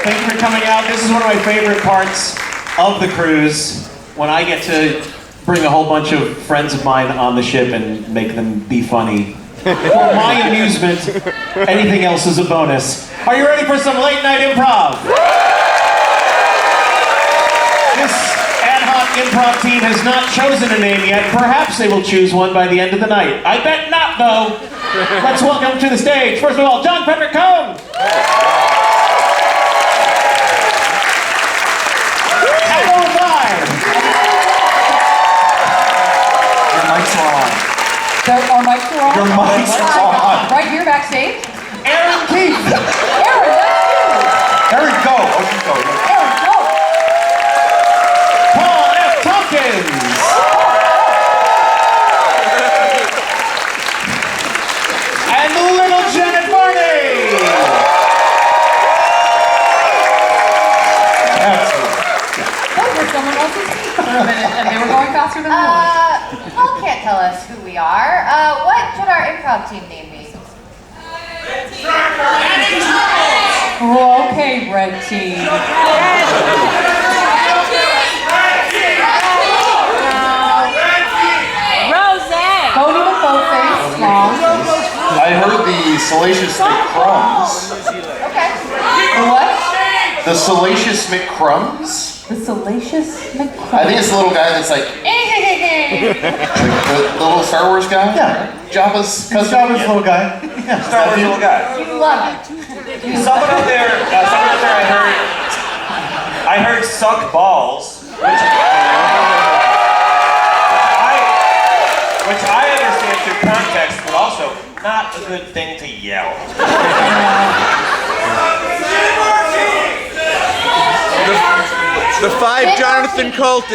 Thank you for coming out. This is one of my favorite parts of the cruise, when I get to bring a whole bunch of friends of mine on the ship and make them be funny. For my amusement, anything else is a bonus. Are you ready for some late night improv? This ad hoc improv team has not chosen a name yet. Perhaps they will choose one by the end of the night. I bet not, though. Let's welcome to the stage, first of all, John Patrick Coan. Adal Rifai. Your mics are on. Our mics are on? Your mics are on. Right here backstage? Erin Keif. Erin, that's you. Erin, go. Erin, go. F Tompkins. And the little Janet Varney. Those were someone else's seat for a minute, and they were going faster than we were. Paul can't tell us who we are. What should our improv team name be? Oh, okay, red team. Roseanne. Go to the boat face. Long. I heard the Salacious McCrumbs. Okay. The what? The Salacious McCrumbs? The Salacious McCrumbs. I think it's the little guy that's like the little Star Wars guy? Yeah. Jabba's cousin? Jabba's little guy. Yeah. Star Wars little guy. You love it. Someone out there, I heard suck balls, which I understand through context, but also not a good thing to yell. The five Jonathan Coltons.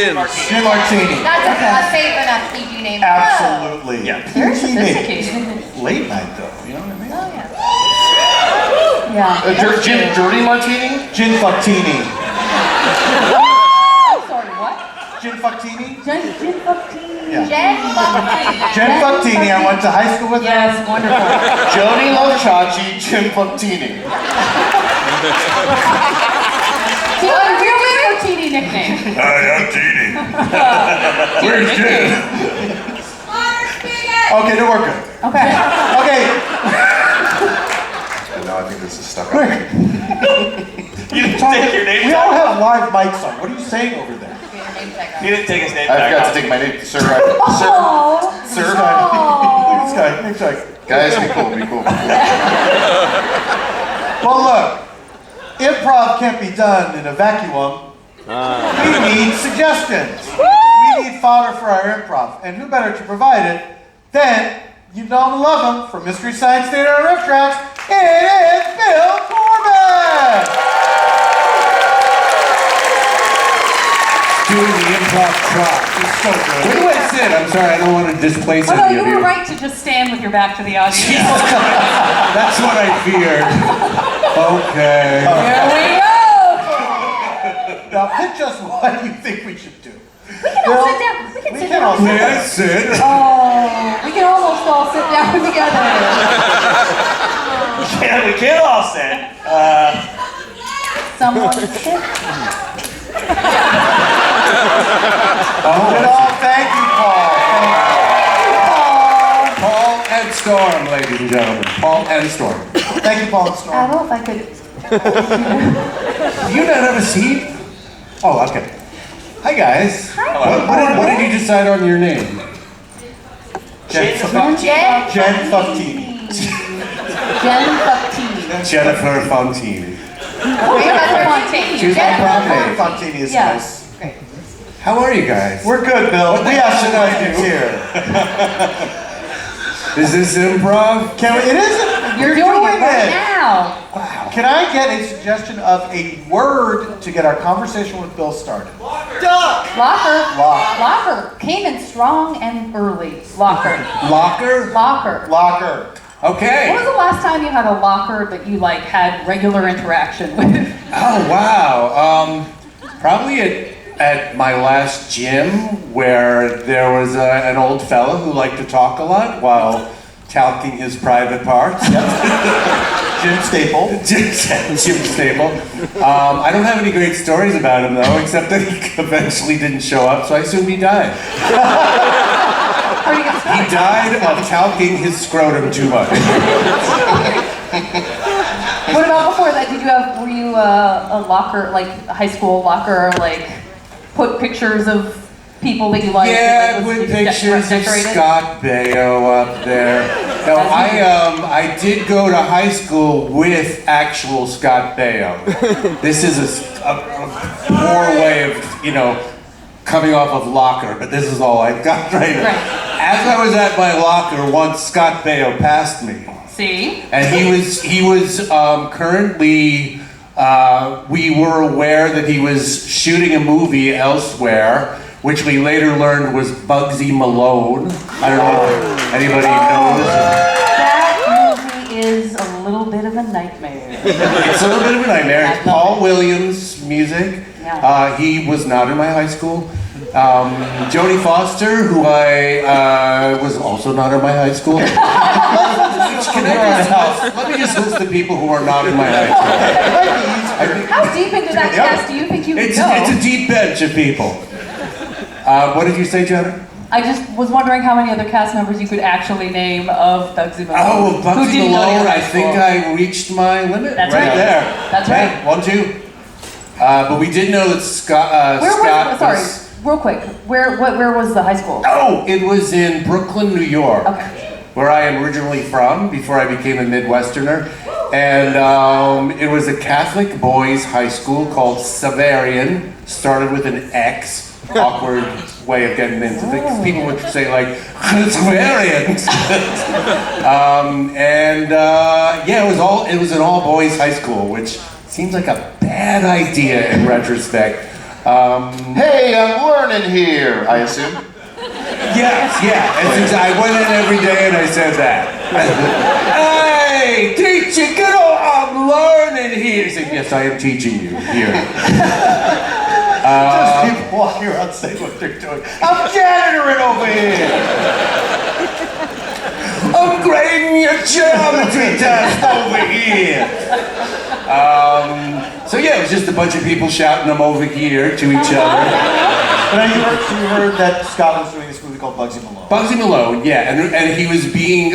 Gin Martini. That's a safe enough PG name. Absolutely. Yeah. Very PG sophisticated. name. Late night, though. You know what I mean? Oh, yeah. Yeah. Dirty Martini? Gin Fucktini. I'm sorry, what? Gin Fucktini? Gin Fucktini. Yeah. Jen Gin Fucktini. I went to high school with her. Yes, wonderful. Joni Lochachi, Jim Fucktini. So a real Martini nickname. Hi, I'm Teeny. Where's Jim? Okay, no, we're good. Okay. Okay. No, I think this is stuck Quick. on. You didn't take your name We tag all off. have live mics on. What are you saying over there? He didn't take his name I tag forgot off. to take my name. Sir, Oh. sir. Look at this guy. Next guy. Guys, be cool, be cool. Well, look. Improv can't be done in a vacuum. We need suggestions. We need fodder for our improv. And who better to provide it than, you know and love him, from Mystery Science Theater and Riff Tracks, it is Bill Corbett! Doing the improv trot. It's so good. Where do I sit? I'm sorry, I don't want to displace Oh no, any you of were you. right to just stand with your back to the audience. That's what I feared. Okay. Here we go. Now, pitch us what you think we should do. We can all sit down. We can sit down. May I sit? Oh, we can almost all sit down together. We can't all sit. Someone sit. Good all, thank you, Paul. Paul and Storm, ladies and gentlemen. Paul and Storm. Thank you, Paul and I Storm. don't know if I could. Do you not have a seat? Oh, okay. Hi, guys. What did you decide on your name? Jen Jen Fucktini. Jen Fucktini. Jennifer Fontine. Choose my prom name. Fucktini is Yeah. nice. Great. How are you guys? We're good, Bill. We have some ideas here. Is this improv? Can we, it isn't. You're doing it right now. Wow. Can I get a suggestion of a word to get our conversation with Bill started? Locker. Locker. Came in strong and early. Locker. Locker? Locker. Okay. When was the last time you had a locker that you like had regular interaction with? Oh, wow. Probably at my last gym, where there was an old fella who liked to talk a lot while talking his private parts. Jim Staple. Jim Staple. I don't have any great stories about him though, except that he eventually didn't show up, so I assume he died. He died of talking his scrotum too much. What about before that? Were you a locker, like a high school locker, like put pictures of people that you liked? Yeah, like, with pictures of Scott Baio up there. No, I did go to high school with actual Scott Baio. This is a poor way of, coming off of locker, but this is all I've got right now. As I was at my locker, once Scott Baio passed me. See? And he was currently, we were aware that he was shooting a movie elsewhere, which we later learned was Bugsy Malone. I don't know if anybody knows. That movie is a little bit of a nightmare. It's a little bit of a nightmare. It's Paul Williams' music. Yeah. He was not in my high school. Jodie Foster, who I was also not in my high school. Let me just list the people who are not in my high school. How deep into that cast do you think you could go? It's a deep bench of people. What did you say, Jenna? I just was wondering how many other cast members you could actually name of Bugsy Malone. Oh, Bugsy Who didn't go to your Malone, high I think school. I reached my limit That's right right. there. That's Hey, right. 1, 2. But we did know that Scott was... Real quick. Where was the high school? Oh, it was in Brooklyn, New York. Okay. Where I am originally from before I became a Midwesterner. And it was a Catholic boys' high school called Severian. Started with an X. Awkward way of getting into things. People would say like, Severian. It was an all-boys high school, which seems like a bad idea in retrospect. Hey, I'm learning here, I assume. Yeah. I went in every day and I said that. Hey, teacher, get on, I'm learning here. He said, yes, I am teaching you here. Just people walking around saying what they're doing. I'm janitoring over here. I'm grading your geometry test over here. So yeah, it was just a bunch of people shouting them over here to each other. But you heard that Scott was doing this movie called Bugsy Malone. Bugsy Malone, yeah, and he was being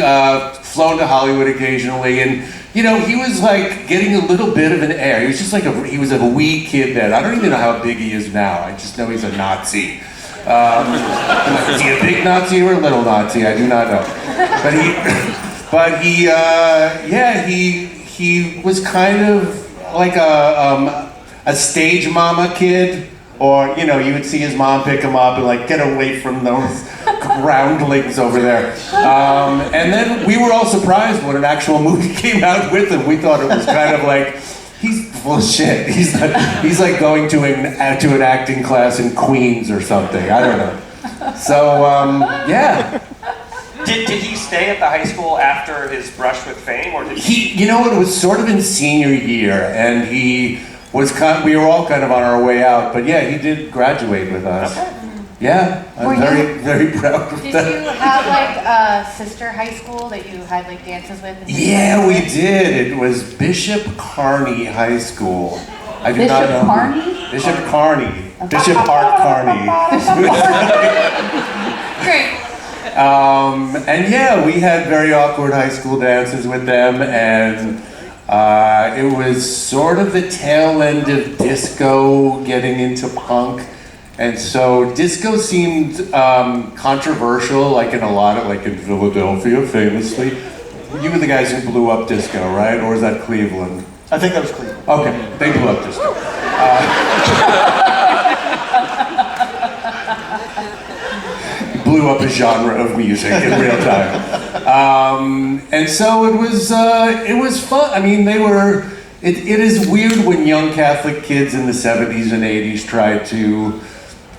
flown to Hollywood occasionally, and he was like getting a little bit of an air. He was just like he was a wee kid then. I don't even know how big he is now. I just know he's a Nazi. Is he a big Nazi or a little Nazi? I do not know. But he was kind of like a stage mama kid, or you would see his mom pick him up and like get away from those groundlings over there. And then we were all surprised when an actual movie came out with him. We thought it was kind of like he's full of shit. He's like going to an acting class in Queens or something. I don't know. So yeah. Did he stay at the high school after his brush with fame, or did he? It was sort of in senior year, and he was we were all kind of on our way out, but yeah, he did graduate with us. Yeah, I'm very, very proud of Did that. you have like a sister high school that you had like dances with? Yeah, we did. It was Bishop Kearney High School. I do not know. Bishop Kearney? Bishop Art Kearney. Great. And yeah, we had very awkward high school dances with them, and it was sort of the tail end of disco getting into punk. And so disco seemed controversial, like in a lot of, like in Philadelphia, famously. You were the guys who blew up disco, right? Or was that Cleveland? I think that was Cleveland. Okay, they blew up disco. Blew up a genre of music in real time. And so it was fun. I mean, it is weird when young Catholic kids in the 70s and 80s tried to,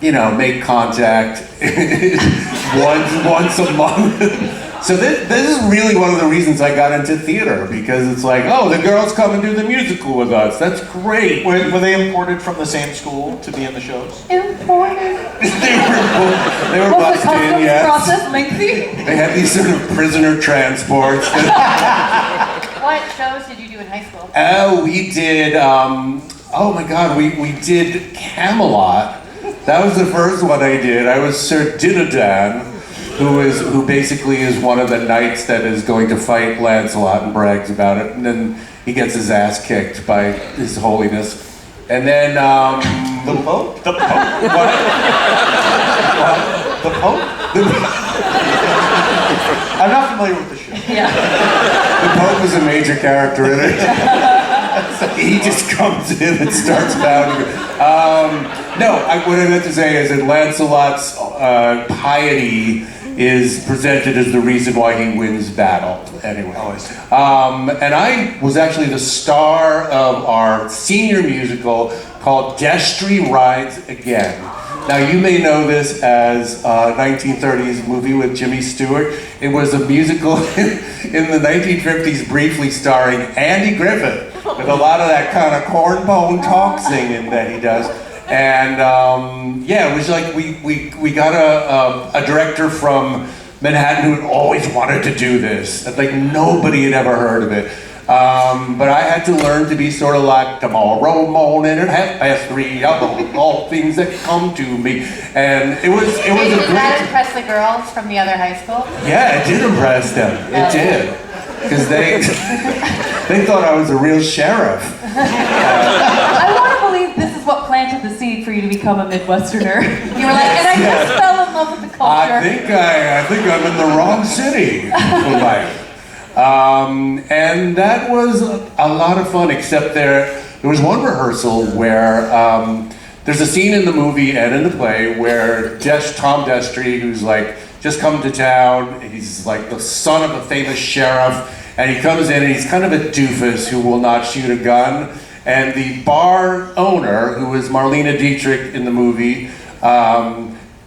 make contact once a month. So this is really one of the reasons I got into theater, because it's like, oh, the girls come and do the musical with us. That's great. Were they imported from the same school to be in the shows? Imported. They were Was the busted in, customs yes. process lengthy? They had these sort of prisoner transports. Wow, what shows did you do in high school? Oh, we did, oh my God, we did Camelot. That was the first one I did. I was Sir Dinadan, who basically is one of the knights that is going to fight Lancelot and brags about it, and then he gets his ass kicked by His Holiness. And then, The Pope? The Pope. What? The Pope? I'm not familiar with the show. Yeah. the Pope is a major character in it. He just comes in and starts bowing. No, what I meant to say is that Lancelot's piety is presented as the reason why he wins battle. Anyway. Oh, I see. And I was actually the star of our senior musical called Destry Rides Again. Now you may know this as a 1930s movie with Jimmy Stewart. It was a musical in the 1950s briefly starring Andy Griffith with a lot of that kind of cornbone talk singing that he does. And yeah, it was like we got a director from Manhattan who had always wanted to do this. Like nobody had ever heard of it. But I had to learn to be sort of like tomorrow morning at 3:30, all things that come to me. And it was a Did great. that impress the girls from the other high school? Yeah, it did impress them. It did. Because they thought I was a real sheriff. I want to believe this is what planted the seed for you to become a Midwesterner. You were like, and I just fell in love with the culture. I think I'm in the wrong city for life. And that was a lot of fun, except there was one rehearsal where there's a scene in the movie and in the play where Tom Destry, who's like just come to town, he's like the son of a famous sheriff, and he comes in and he's kind of a doofus who will not shoot a gun. And the bar owner, who is Marlena Dietrich in the movie,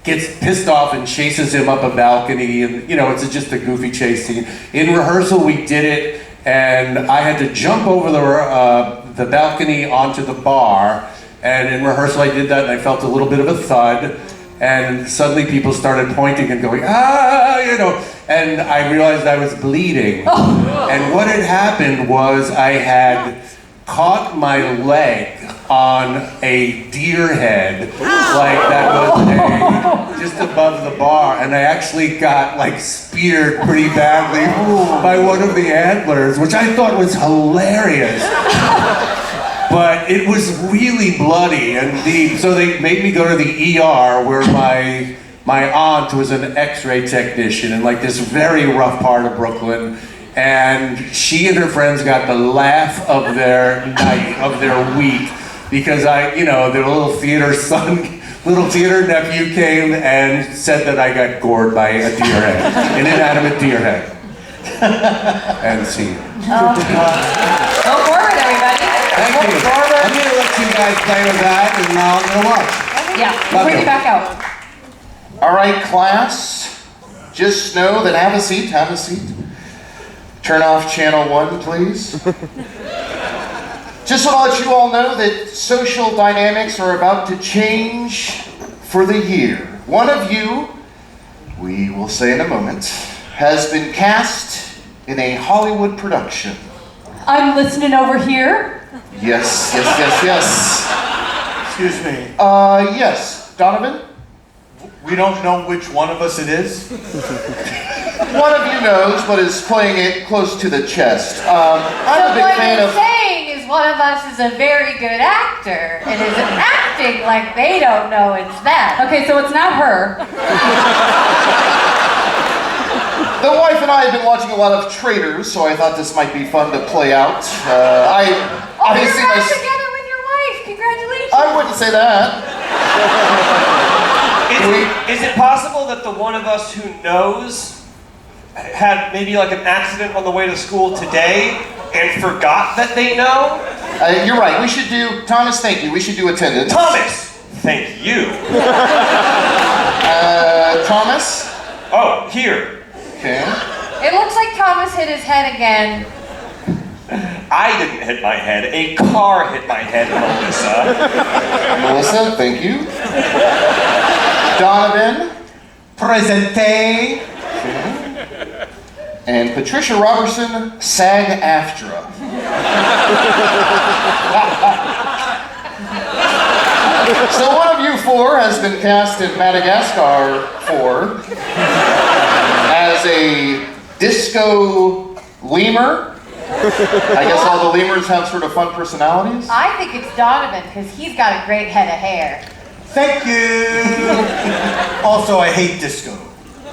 gets pissed off and chases him up a balcony, and it's just a goofy chase scene. In rehearsal we did it, and I had to jump over the balcony onto the bar, and in rehearsal I did that and I felt a little bit of a thud, and suddenly people started pointing and going, and I realized I was bleeding. And what had happened was I had caught my leg on a deer head, like that was just above the bar, and I actually got like speared pretty badly by one of the antlers, which I thought was hilarious. But it was really bloody, and so they made me go to the ER where my aunt was an X-ray technician in like this very rough part of Brooklyn. And she and her friends got the laugh of their night, of their week, because their little theater nephew came and said that I got gored by a deer head, an inanimate deer head. And see. Go forward, everybody. Thank you. I'm gonna let you guys play with that, and I'll go watch. Yeah, bring it back out. All right, class. Just know that have a seat. Turn off channel 1, please. Just want to let you all know that social dynamics are about to change for the year. One of you, we will say in a moment, has been cast in a Hollywood production. I'm listening over here. Yes. Excuse me. Yes. Donovan? We don't know which one of us it is. One of you knows, but is playing it close to the chest. I'm a big fan What of... you're saying is one of us is a very good actor and is acting like they don't know it's them. Okay, so it's not her. The wife and I have been watching a lot of Traitors, so I thought this might be fun to play out. You're back together with your wife. Congratulations. I wouldn't say that. Is it possible that the one of us who knows had maybe like an accident on the way to school today and forgot that they know? You're right. We should do... Thomas, thank you. We should do attendance. Thomas! Thank you. Thomas? Oh, here. Okay. It looks like Thomas hit his head again. I didn't hit my head. A car hit my head, Melissa. Melissa, thank you. Donovan? Presente. and Patricia Robertson, SAG-AFTRA. So one of you four has been cast in Madagascar 4 as a disco lemur. I guess all the lemurs have sort of fun personalities. I think it's Donovan, because he's got a great head of hair. Thank you. Also, I hate disco.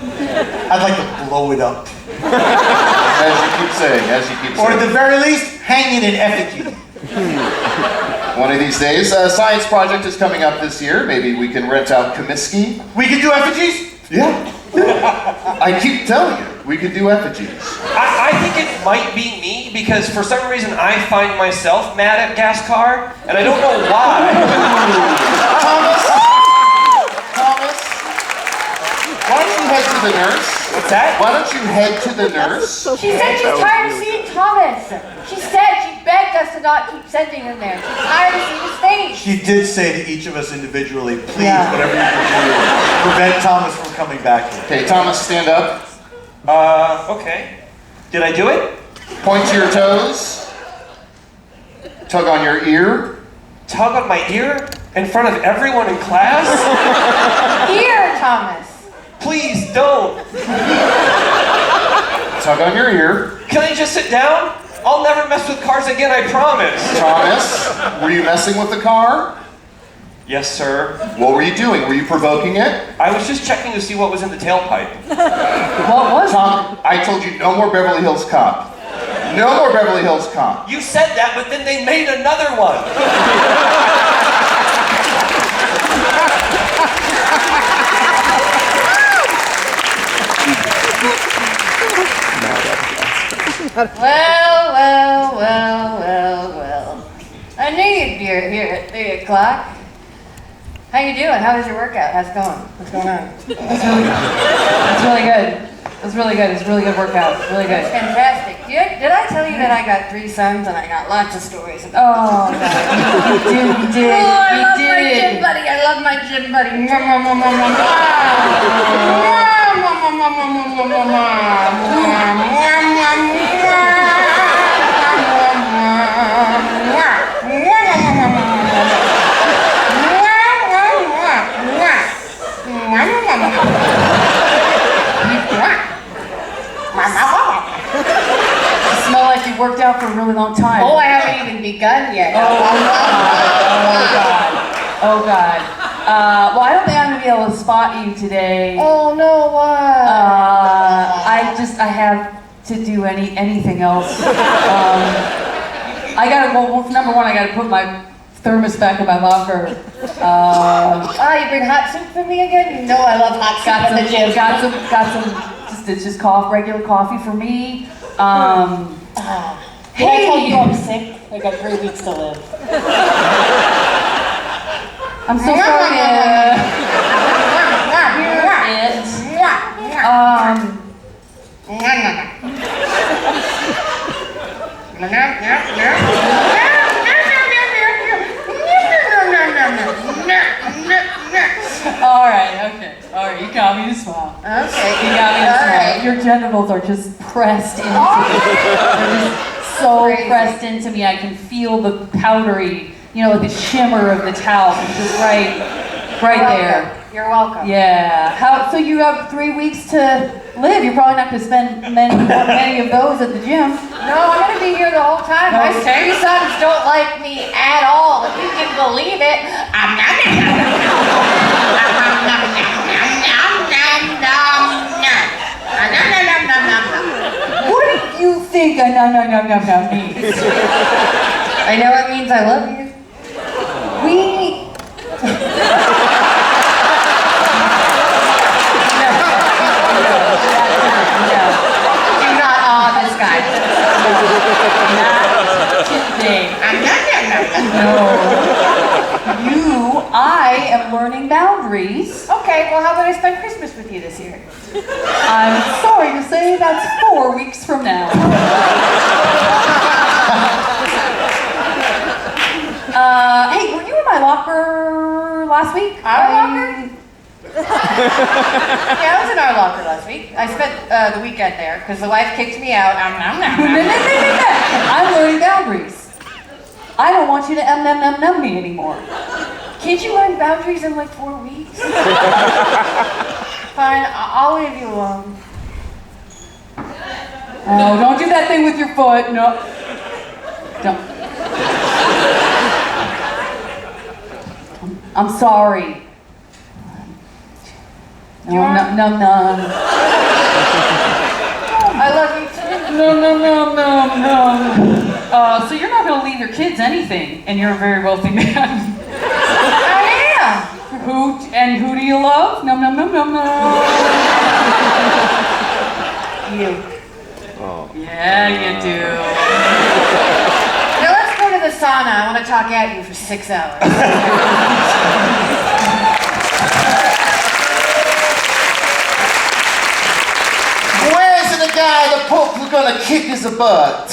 I'd like to blow it up. As you keep saying, Or at the very least, hang it in effigy. One of these days, a science project is coming up this year. Maybe we can rent out Comiskey. We can do effigies? Yeah. I keep telling you, we could do effigies. I think it might be me because for some reason I find myself mad at Gascar, and I don't know why. Thomas, why don't you head to the nurse? What's that? Why don't you head to the nurse? She said she's tired of seeing Thomas. She begged us to not keep sending him there. She's tired of seeing his face. She did say to each of us individually, please, whatever you can do, prevent Thomas from coming back here. Okay, Thomas, stand up. Okay. Did I do it? Point to your toes. Tug on your ear. Tug on my ear? In front of everyone in class? Here, Thomas. Please don't. Tug on your ear. Can I just sit down? I'll never mess with cars again, I promise. Thomas, were you messing with the car? Yes, sir. What were you doing? Were you provoking it? I was just checking to see what was in the tailpipe. What was Tom, I told you no more Beverly Hills Cop. No more Beverly Hills Cop. You said that, but then they made another one. Well. I knew you'd be here at 3 o'clock. How you doing? How was your workout? How's it going? What's going on? It's really good. It's really good. It's a really good workout. Really good. Fantastic. Did I tell you that I got 3 sons and I got lots of stories about Oh, God. You did. Oh, I You love my did. gym buddy. I love my gym buddy. You smell like you worked out for a really long time. Oh, I haven't even begun yet. Oh, God. Oh, God. Well, I don't think I'm going to be able to spot you today. Oh no, what? I have to do anything else. I gotta, well, number one, I gotta put my thermos back in my locker. You bring hot soup for me again? You know I love hot soup at the gym. Got some, just regular coffee for me. Did I tell you I'm sick? I got 3 weeks to live. I'm so sorry to hear it. All right, you got me to smile. Okay. You got me to All smile. right. Your genitals are just pressed into me. They're just so pressed into me. I can feel the powdery, like the shimmer of the towel. It's just right there. You're welcome. Yeah. So you have 3 weeks to live. You're probably not going to spend many of those at the gym. No, I'm gonna be here the whole time. My Okay. 3 sons don't like me at all, if you can believe it. What do you think a nom means? I know it means I love you. Do not awe this guy. Not today. No. I am learning boundaries. Okay, well, how about I spend Christmas with you this year? I'm sorry to say that's 4 weeks from now. Hey, were you in my locker last week? Our locker? Yeah, I was in our locker last week. I spent the weekend there because the wife kicked me out. I'm learning boundaries. I don't want you to num me anymore. Can't you learn boundaries in like 4 weeks? Fine, I'll leave you alone. Oh, don't do that thing with your foot. No. Don't. I'm sorry. No. I love you too. No. So you're not gonna leave your kids anything, and you're a very wealthy man. I am. Who do you love? No. You. Yeah, you do. Now let's go to the sauna. I want to talk at you for 6 hours. Where is the guy the Pope who's gonna kick his butt?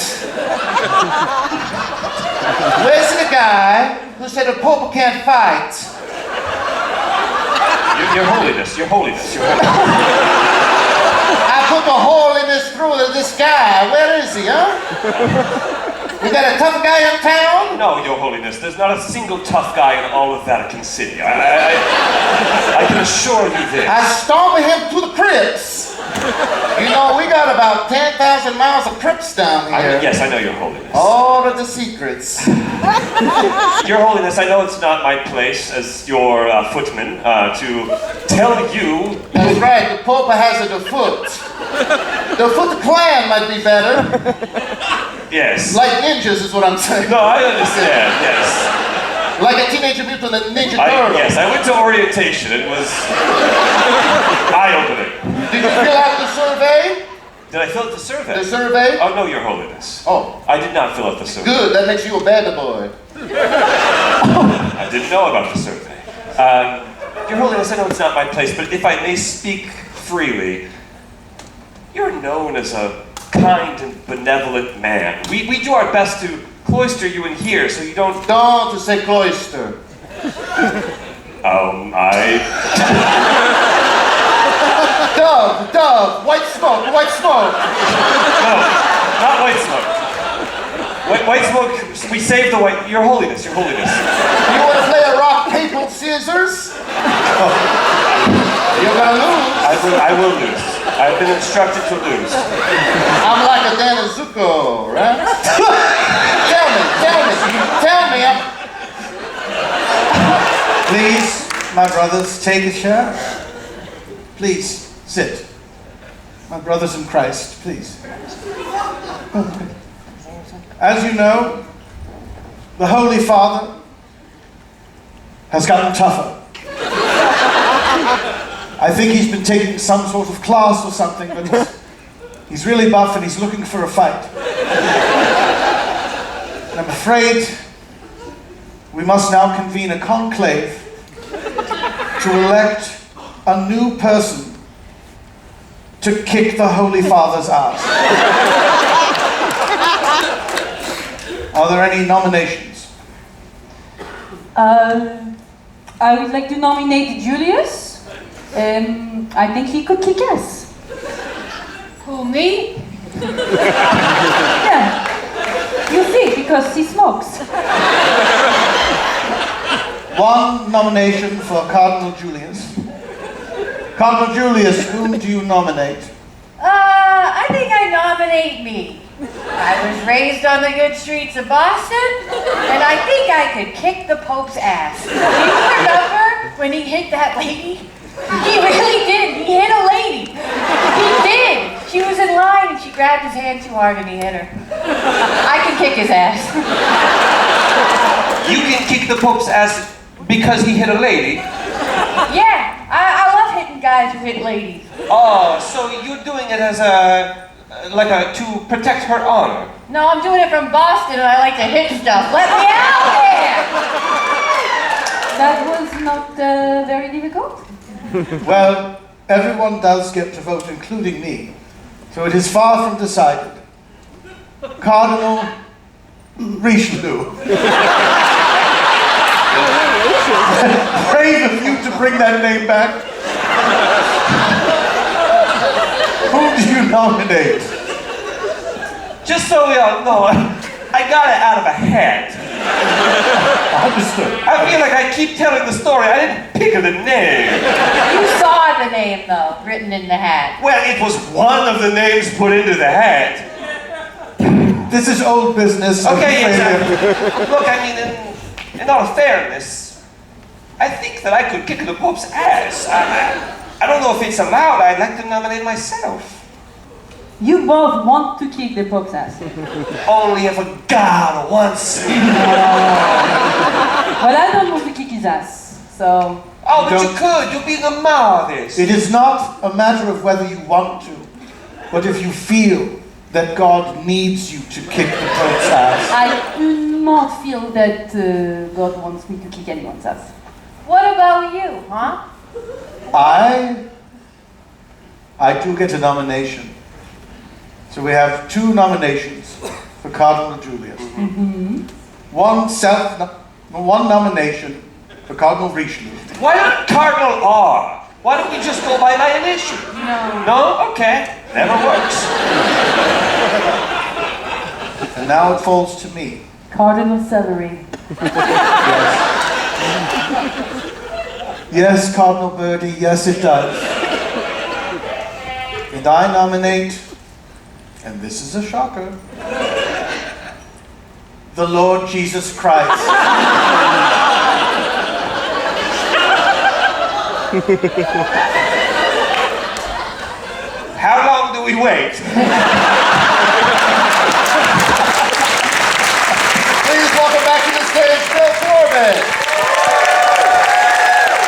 Where's the guy who said the Pope can't fight? Your Holiness, Your Holiness, Your Holiness. I put the hole in his throat of this guy. Where is he, huh? We got a tough guy in town? No, Your Holiness, there's not a single tough guy in all of Vatican City. I can assure you this. I stormed him to the crypts. You know, we got about 10,000 miles of crypts down here. Yes, I know, Your Holiness. All of the secrets. Your Holiness, I know it's not my place as your footman to tell you. That's right, the Pope has the foot. The Foot Clan might be better. Yes. Like ninjas is what I'm saying. No, I understand, yes. Like a Teenage Mutant Ninja Turtle. Yes, I went to orientation. It was eye-opening. Did you fill out the survey? Did I fill out the survey? The survey? Oh, no, Your Holiness. Oh. I did not fill out the survey. Good, that makes you a bad boy. I didn't know about the survey. Your Holiness, I know it's not my place, but if I may speak freely, you're known as a kind and benevolent man. We do our best to cloister you in here so you don't... Don't say cloister. Dove, white smoke. No, not white smoke. White smoke, we saved the white... Your Holiness, Your Holiness. You want to play a rock, paper, scissors? You're gonna lose. I will lose. I've been instructed to lose. I'm like a Danazuko, right? Tell me. Please, my brothers, take a chair. Please, sit. My brothers in Christ, please. As you know, the Holy Father has gotten tougher. I think he's been taking some sort of class or something, but he's really buff and he's looking for a fight. And I'm afraid we must now convene a conclave to elect a new person to kick the Holy Father's ass. Are there any nominations? I would like to nominate Julius. I think he could kick ass. Who, me? Yeah. You see, because he smokes. One nomination for Cardinal Julius. Cardinal Julius, whom do you nominate? I think I nominate me. I was raised on the good streets of Boston, and I think I could kick the Pope's ass. Do you remember when he hit that lady? He really did. He hit a lady. He did. She was in line, and she grabbed his hand too hard, and he hit her. I can kick his ass. You can kick the Pope's ass because he hit a lady? Yeah, I love hitting guys who hit ladies. Oh, so you're doing it as to protect her honor? No, I'm doing it from Boston, and I like to hit stuff. Let me out there! That was not very difficult. Well, everyone does get to vote, including me. So it is far from decided. Cardinal Richelieu. Brave of you to bring that name back. Who do you nominate? Just so we all know, I got it out of a hat. Understood. I feel like I keep telling the story. I didn't pick the name. You saw the name, though, written in the hat. Well, it was one of the names put into the hat. This is old business. Okay, look, I mean, in all fairness, I think that I could kick the Pope's ass. I don't know if it's allowed. I'd like to nominate myself. You both want to kick the Pope's ass. Only if a God wants me. Well, I don't want to kick his ass, so... Oh, but you could. You'd be the modest. It is not a matter of whether you want to, but if you feel that God needs you to kick the Pope's ass. I do not feel that God wants me to kick anyone's ass. What about you, huh? I do get a nomination. So we have 2 nominations for Cardinal Julius. One nomination for Cardinal Richelieu. Why not Cardinal R? Why don't we just go by my initial? No. No? Okay. Never works. And now it falls to me. Cardinal Celery. Yes, Cardinal Birdie, yes it does. And I nominate, and this is a shocker, the Lord Jesus Christ. How long do we wait? Please welcome back to the stage, Bill Corbett.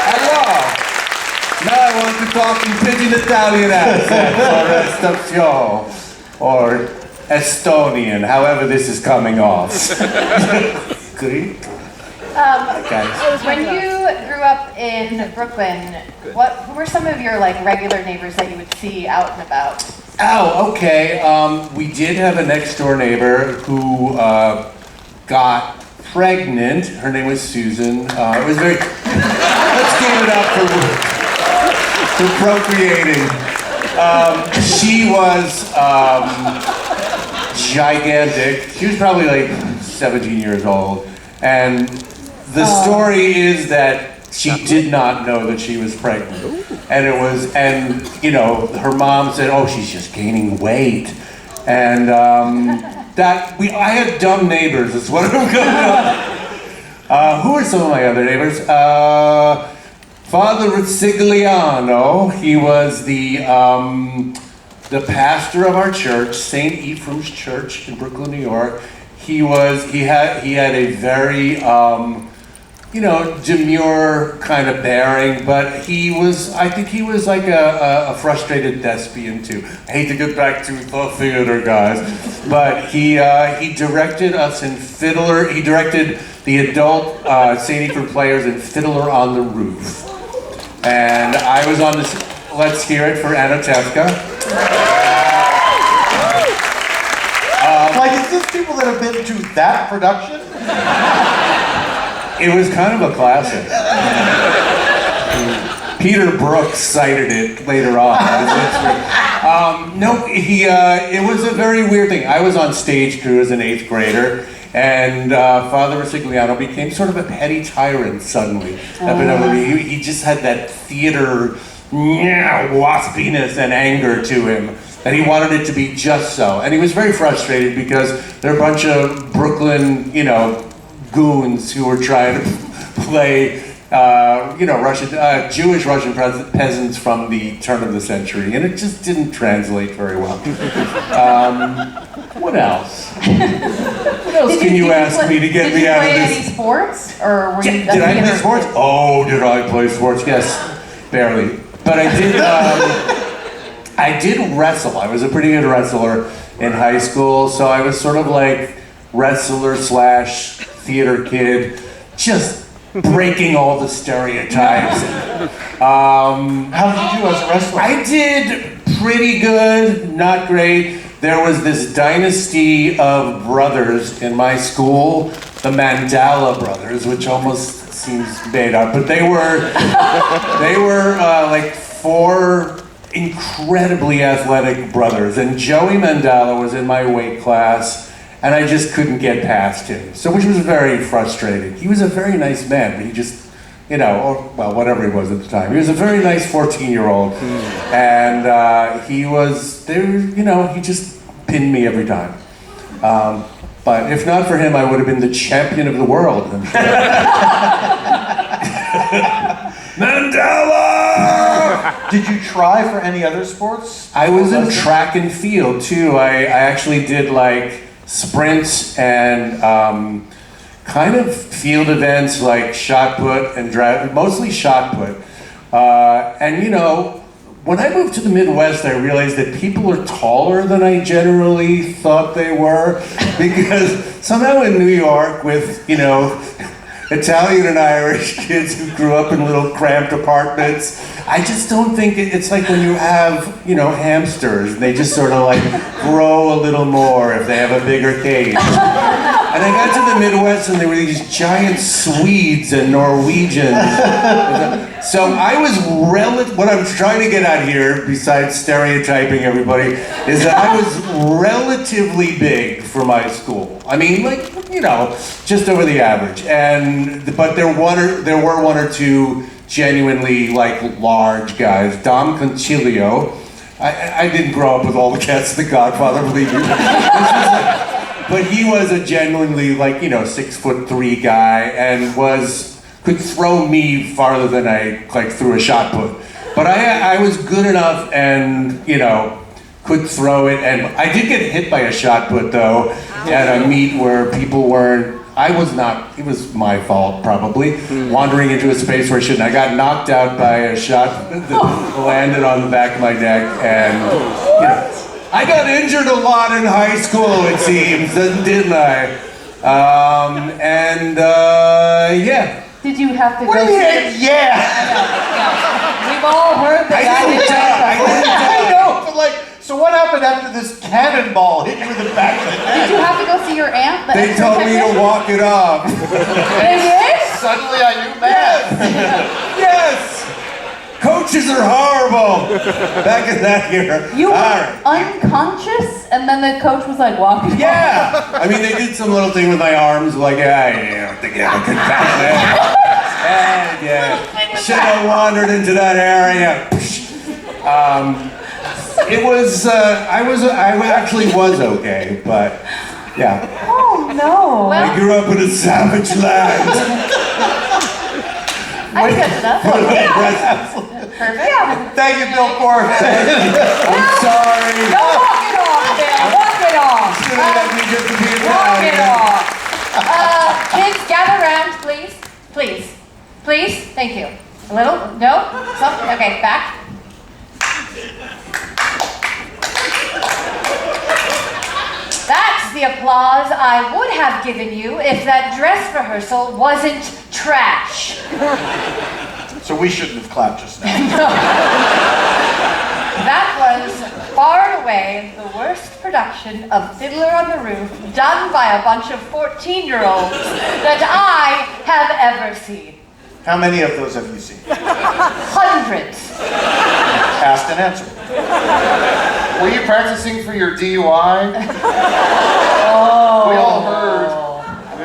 Hello. Now I want to talk in pidgin Italian accent for Estafio, or Estonian, however this is coming off. Greek. When you grew up in Brooklyn, who were some of your regular neighbors that you would see out and about? Oh, okay. We did have a next door neighbor who got pregnant. Her name was Susan. It was very. Let's give it up for procreating. She was gigantic. She was probably like 17 years old, and the story is that she did not know that she was pregnant, and her mom said, "Oh, she's just gaining weight," and I had dumb neighbors. Is what I'm going to. Who are some of my other neighbors? Father Ricigliano. He was the pastor of our church, St. Ephraim's Church in Brooklyn, New York. He had a very demure kind of bearing, but I think he was like a frustrated thespian too. I hate to get back to the theater, guys, but he directed us in Fiddler. He directed the adult St. Ephraim players in Fiddler on the Roof, and I was on this. Let's hear it for Anatevka. Is this people that have been to that production? It was kind of a classic. Peter Brooks cited it later on. It was a very weird thing. I was on stage crew as an 8th grader, and Father Ricigliano became sort of a petty tyrant suddenly. He just had that theater waspiness and anger to him, and he wanted it to be just so. And he was very frustrated because there are a bunch of Brooklyn, goons who were trying to play, Jewish Russian peasants from the turn of the century, and it just didn't translate very well. What else? What else can you ask me to get me out of this? Did you play any sports, or were you? Did I play sports? Oh, did I play sports? Yes, barely. But I did. I did wrestle. I was a pretty good wrestler in high school, so I was sort of like wrestler / theater kid, just breaking all the stereotypes. How did you do as a wrestler? I did pretty good, not great. There was this dynasty of brothers in my school, the Mandala brothers, which almost seems made up, but they were like 4 incredibly athletic brothers, and Joey Mandela was in my weight class, and I just couldn't get past him. So, which was very frustrating. He was a very nice man, but he just, you know, or, well, whatever he was at the time. He was a very nice 14-year-old, and he was there. You know, he just pinned me every time. But if not for him, I would have been the champion of the world. I'm sure. Mandela! Did you try for any other sports? I was in track and field too. I actually did like sprints and kind of field events like shot put and drag, mostly shot put. And you know, when I moved to the Midwest, I realized that people are taller than I generally thought they were, because somehow in New York with, you know, Italian and Irish kids who grew up in little cramped apartments, I just don't think it's like when you have, you know, hamsters, and they just sort of like grow a little more if they have a bigger cage. And I got to the Midwest and there were these giant Swedes and Norwegians. So I was what I'm trying to get at here, besides stereotyping everybody, is that I was relatively big for my school. I mean, like, you know, just over the average. But there were 1 or 2 genuinely like large guys. Dom Concilio. I didn't grow up with all the cats of The Godfather, believe me. But he was a genuinely, like, you know, 6'3" guy, and could throw me farther than I like threw a shot put. But I was good enough, and you know, could throw it. And I did get hit by a shot put though at a meet where people weren't. I was not. It was my fault probably, wandering into a space where I shouldn't. I got knocked out by a shot that landed on the back of my neck, and you know. I got injured a lot in high school, it seems, didn't I? Yeah. Did you have to What go do you see? mean, yeah? We've all heard that. I know, but like, so what happened after this cannonball hit you in the back of the head? Did you have to go see your aunt? the They told me to walk it off. They did? Suddenly I knew math. Yes! Coaches are horrible! Back in that year. You were All right. unconscious, and then the coach was like walking. Yeah! I mean, they did some little thing with my arms, like, I don't think I have a concussion. And yeah, should have wandered into that area. It was, I actually was okay, but yeah. Oh no. I grew up in a savage land. I think that's enough. Perfect. Yeah. Thank you, Bill Corbett. I'm sorry. No, walk it off, Bill. Walk it off. Walk it off. Kids, gather around, please. Please. Please. Thank you. A little? No? Some? Okay, back. That's the applause I would have given you if that dress rehearsal wasn't trash. So we shouldn't have clapped just now. That was far and away the worst production of Fiddler on the Roof done by a bunch of 14-year-olds that I have ever seen. How many of those have you seen? Hundreds. Asked and answered. Were you practicing for your DUI? Oh. We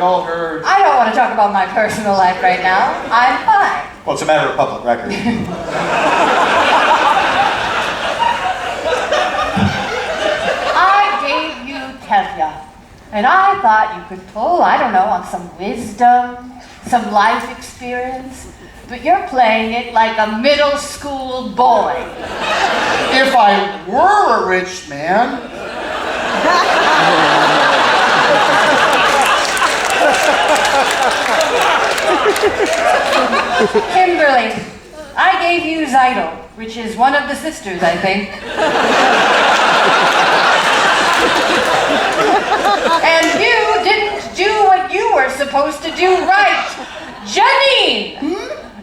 all heard. I don't want to talk about my personal life right now. I'm fine. Well, it's a matter of public record. I gave you Tevya, and I thought you could pull, I don't know, on some wisdom, some life experience, but you're playing it like a middle school boy. If I were a rich man. Kimberly, I gave you Zeidel, which is one of the sisters, I think. And you didn't do what you were supposed to do right. Janine!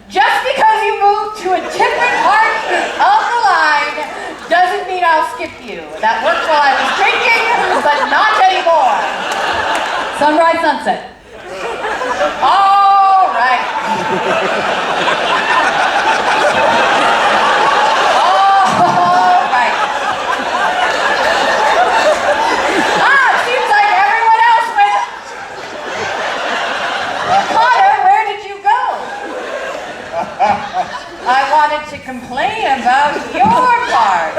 Just because you moved to a different part of the line doesn't mean I'll skip you. That worked while I was drinking, but not anymore. Sunrise, sunset. All right. to complain about your part,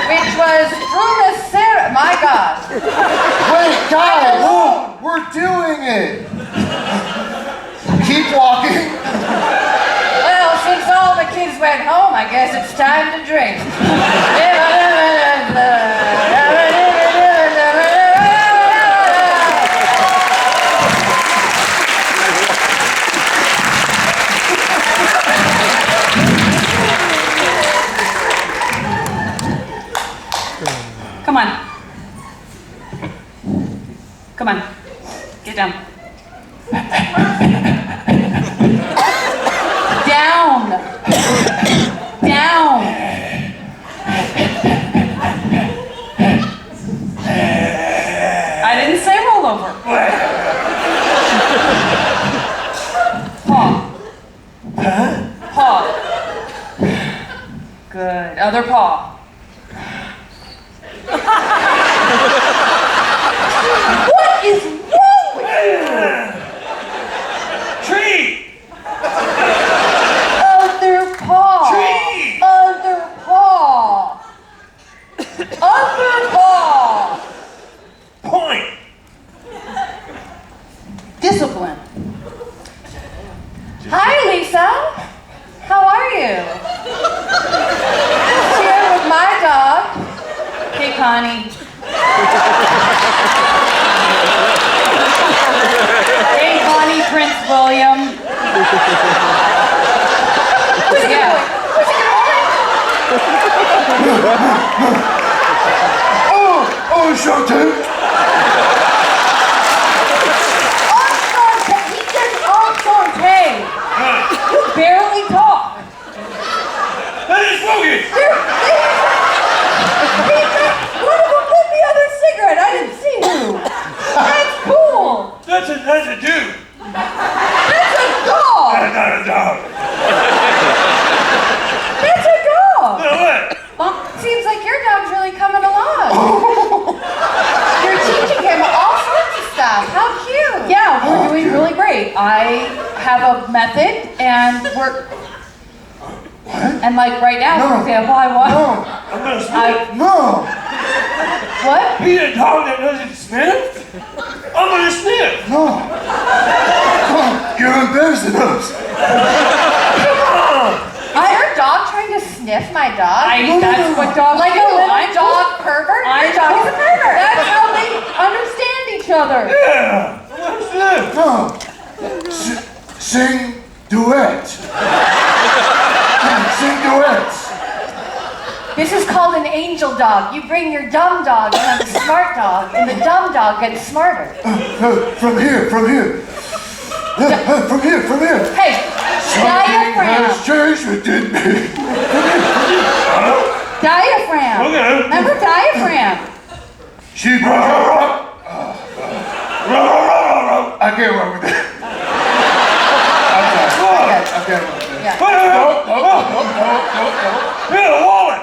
which was Brumacera. My God. Wait, guys, we're doing it. Keep walking. Well, since all the kids went home, I guess it's time to drink. Come on. Come on. Get down. Down. Down. I didn't say roll over. Paw. Paw. Good. Other paw. What is wrong with you? Tree! Other paw. Tree! Other paw. Other paw. Point! Discipline. Hi, Lisa. How are you? Here with my dog. Hey, Connie. Hey, Connie, Prince William. Who's it Yeah. going? Who's it going? Oh, Showtime. He says enchanté. You barely talk. That is Logan! One of them lit the other cigarette. I didn't see who. That's cool. That's a dude! That's a dog. That's not a dog! That's a dog. No, what? Well, seems like your dog's really coming along. You're teaching him all sorts of stuff. How cute. Yeah, we're doing really great. I have a method, and we're... And like right now, for example, I want... I'm gonna sniff. No. What? He's a dog that doesn't sniff? I'm gonna sniff! No. You're embarrassing us. Is your dog trying to sniff my dog? That's what dogs Like do. a little dog pervert? Your dog is a pervert. That's how they understand each other. Yeah! I'm gonna sniff! No. Sing duet. Sing duets. This is called an angel dog. You bring your dumb dog and have a smart dog, and the dumb dog gets smarter. From here. From here. Hey, diaphragm. Has changed within me. Diaphragm. Okay. Remember diaphragm. She brought her up. I can't work with that. I can't work with that. Yeah. He had a wallet!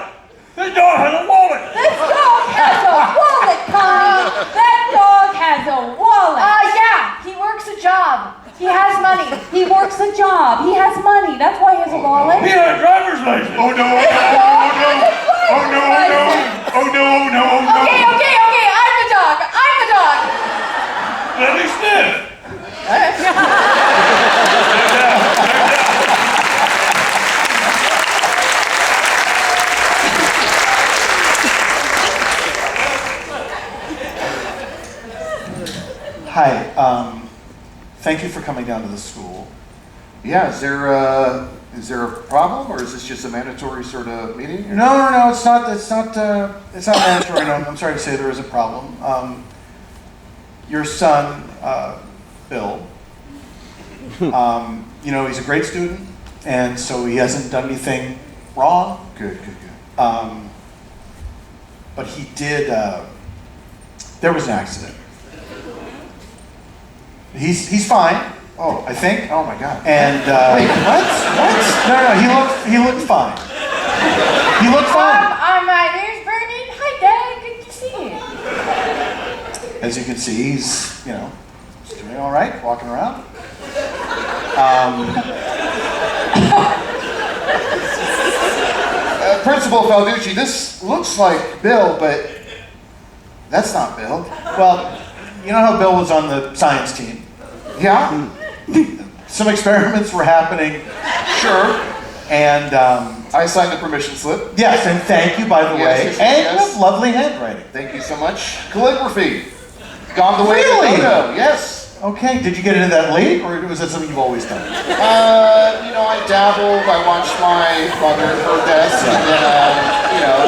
This dog has a wallet! This dog has a wallet, Connie. That dog has a wallet. Yeah, he works a job. He has money. He works a job. He has money. That's why he has a wallet. He had a driver's license! Oh no. Okay, I'm the dog. Let me sniff! Hi, thank you for coming down to the school. Yeah, is there a problem, or is this just a mandatory sort of meeting? No, it's not mandatory. No, I'm sorry to say there is a problem. Your son, Bill, he's a great student, and so he hasn't done anything wrong. Good. But he did, there was an accident. He's fine. Oh, I think. Oh my God. And Wait, what? No, he looked fine. He looked fine. There's Varney. Hi, Dad. Good to see you. As you can see, he's doing all right, walking Principal Falducci, this looks like Bill, but that's not Bill. Well, you know how Bill was on the science team? Yeah? Some experiments were happening. Sure. And, I signed the permission slip. yes, and thank you, by the way. Yes, And yes. you have lovely handwriting. Thank you so much. Calligraphy. Gone the way Really? of JoCo. Yes. Okay, did you get into that late, or was that something you've always done? I dabbled. I watched my mother at her desk, and then,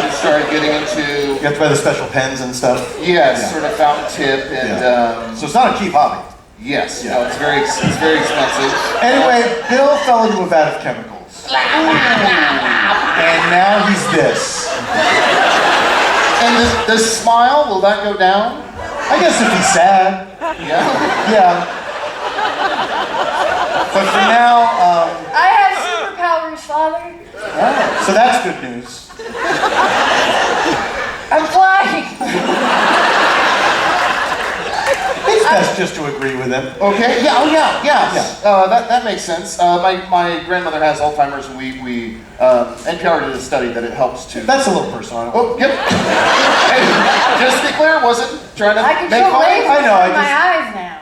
just started getting into, You have to buy the special pens and stuff? yes, Yeah. sort of fountain tip, and, So it's not a cheap hobby. yes, no, it's very expensive. Anyway, Bill fell into a vat of chemicals. And now he's this. And the smile, will that go down? I guess if he's sad, Yeah. yeah. But for now, I have superpowers, Father. so that's good news. I'm flying. It's best just to agree with him. Okay. Yeah. Oh, yeah. Yes. That makes sense. My grandmother has Alzheimer's, and we NPR did a study that it helps to. That's a little personal. Oh, yep. Hey, just to be clear, wasn't trying to I can make show fun. lasers I know, I in my eyes now.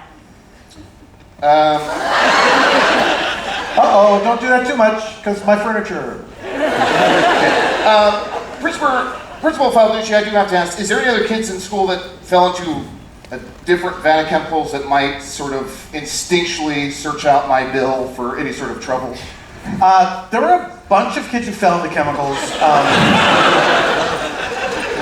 Uh-oh, don't do that too much, because my furniture. Principal Falducci, I do have to ask: is there any other kids in school that fell into a different vat of chemicals that might sort of instinctually search out my bill for any sort of trouble? There were a bunch of kids who fell into chemicals.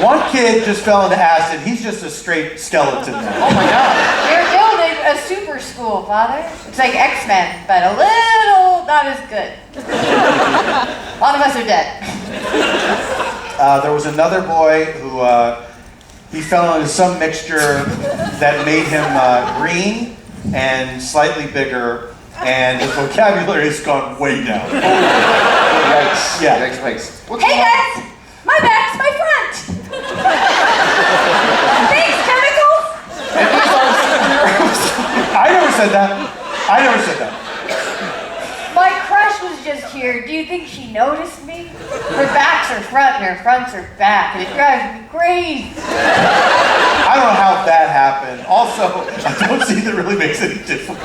One kid just fell into acid. He's just a straight skeleton now. Oh my God! They're building a super school, Father. It's like X-Men, but a little not as good. A lot of us are dead. There was another boy who he fell into some mixture that made him green and slightly bigger, and his vocabulary has gone way down. Yikes! Yeah. Yikes! What's Hey wrong? guys, my back's my front. Thanks, chemicals. And these are superheroes. I never said that. I never said that. My crush was just here. Do you think she noticed me? Her back's are front and her front's are back, and it drives me crazy. I don't know how that happened. Also, I don't see that really makes any difference.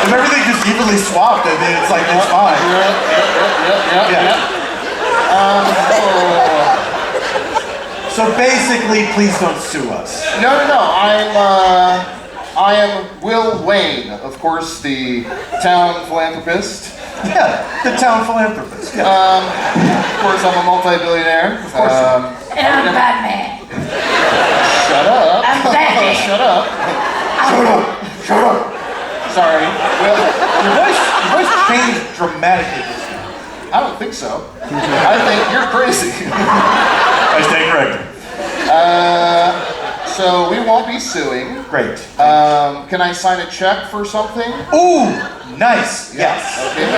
If everything just evenly swapped, I mean, it's like, it's fine. Yeah. So basically, please don't sue us. No. I am Will Wayne, of course, the town philanthropist. Yeah, the town philanthropist. Yeah. Of course, I'm a multi-billionaire. Of course. And I'm Batman. Shut up. I'm Batman. Shut up. Shut up. Sorry. Will, Your voice changed dramatically this time. I don't think so. I think you're crazy. I stand corrected. So we won't be suing. Great. Can I sign a check for something? Ooh, nice. Yes. Okay.